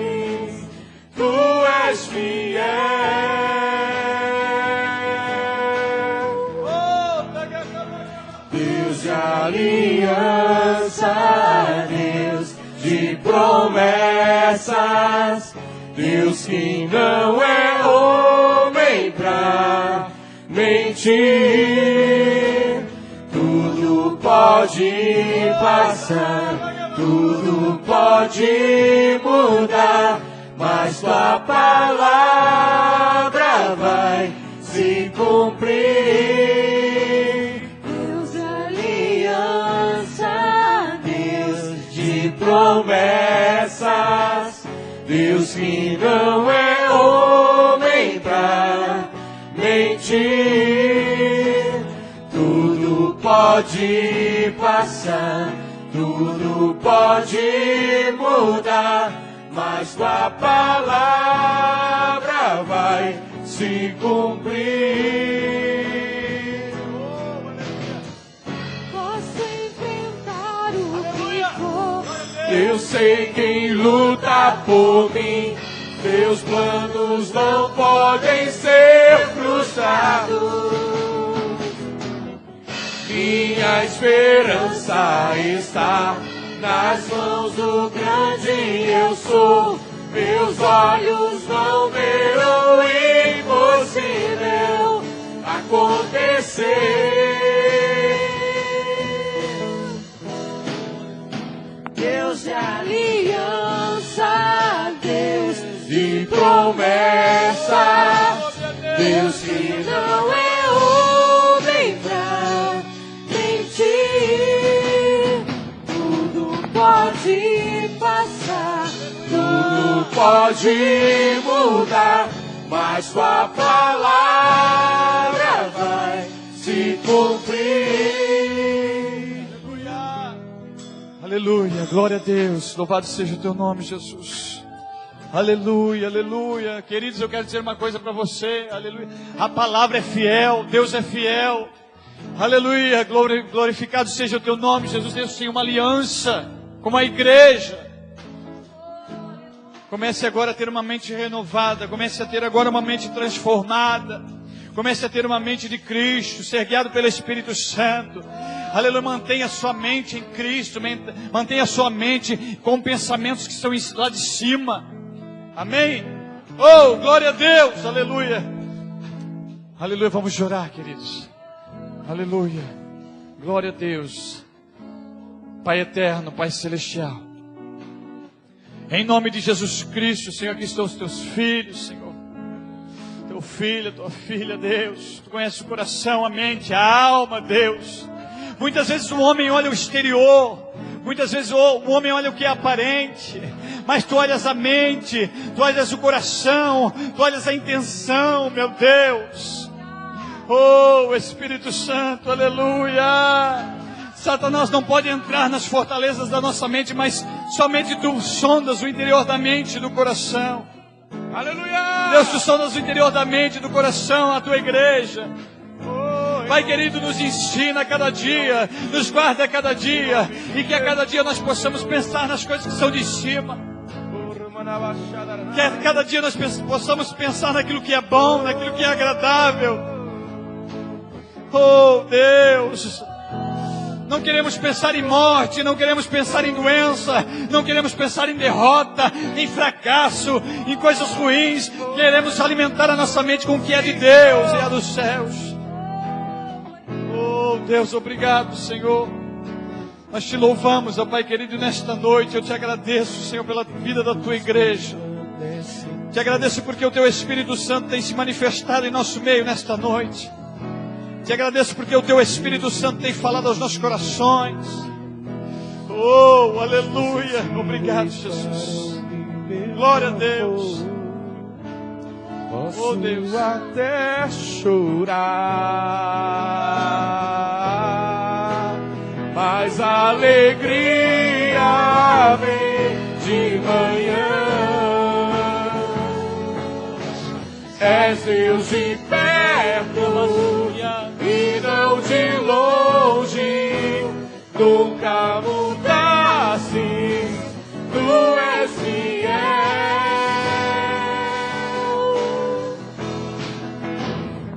tu és fiel. Deus de aliança, Deus que não é homem pra mentir. Tudo pode passar, tudo pode mudar, mas tua palavra vai se cumprir. Deus de aliança, Deus de promessas, Deus que não é homem pra mentir. Tudo pode passar, tudo pode mudar, mas tua palavra vai se cumprir. Posso enfrentar o que for. Eu sei quem luta por mim. Teus planos não podem ser frustrados. Minha esperança está nas mãos do grande eu sou. Meus olhos não verão o impossível acontecer. Deus de aliança, Deus De promessa, Deus que não é homem pra mentir. Tudo pode passar, tudo pode mudar, mas tua palavra vai se cumprir. Aleluia, glória a Deus, louvado seja o teu nome, Jesus. Aleluia, aleluia. Queridos, eu quero dizer uma coisa para você, aleluia. A palavra é fiel, Deus é fiel. Aleluia, glorificado seja o teu nome, Jesus. Deus tem uma aliança com a igreja. Comece agora a ter uma mente renovada, comece a ter agora uma mente transformada. Comece a ter uma mente de Cristo, ser guiado pelo Espírito Santo. Aleluia, mantenha a sua mente em Cristo, mantenha a sua mente com pensamentos que estão lá de cima. Amém? Oh, glória a Deus, aleluia. Aleluia, vamos orar, queridos. Aleluia, glória a Deus. Pai eterno, Pai celestial, em nome de Jesus Cristo, Senhor, aqui estão os teus filhos, Senhor. Teu filho, tua filha, Deus. Tu conheces o coração, a mente, a alma, Deus. Muitas vezes o homem olha o exterior, muitas vezes o homem olha o que é aparente, mas tu olhas a mente, tu olhas o coração, tu olhas a intenção, meu Deus. Oh, Espírito Santo, aleluia. Satanás não pode entrar nas fortalezas da nossa mente, mas somente tu sondas o interior da mente e do coração. Aleluia! Deus, tu sondas o interior da mente e do coração, a tua igreja. Pai querido, nos ensina a cada dia, nos guarda a cada dia, e que a cada dia nós possamos pensar nas coisas que são de cima. Que a cada dia nós possamos pensar naquilo que é bom, naquilo que é agradável. Oh Deus, não queremos pensar em morte, não queremos pensar em doença, não queremos pensar em derrota, em fracasso, em coisas ruins. Queremos alimentar a nossa mente com o que é de Deus e é dos céus. Oh Deus, obrigado, Senhor. Nós te louvamos, ó Pai querido, nesta noite. Eu te agradeço, Senhor, pela vida da tua igreja. Te agradeço porque o teu Espírito Santo tem se manifestado em nosso meio nesta noite. Te agradeço porque o teu Espírito Santo tem falado aos nossos corações. Oh, aleluia. Obrigado, Jesus. Glória a Deus. Oh, Deus. Até chorar, mas a alegria vem de manhã. És Deus de perto e não de longe, nunca mudaste, tu és fiel.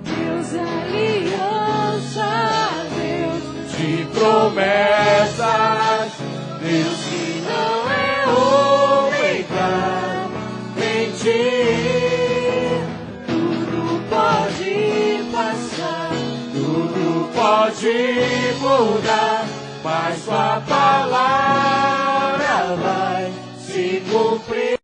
Deus de aliança, Deus De promessas, Deus que não é homem pra mentir. pode mudar, mas sua palavra vai se cumprir.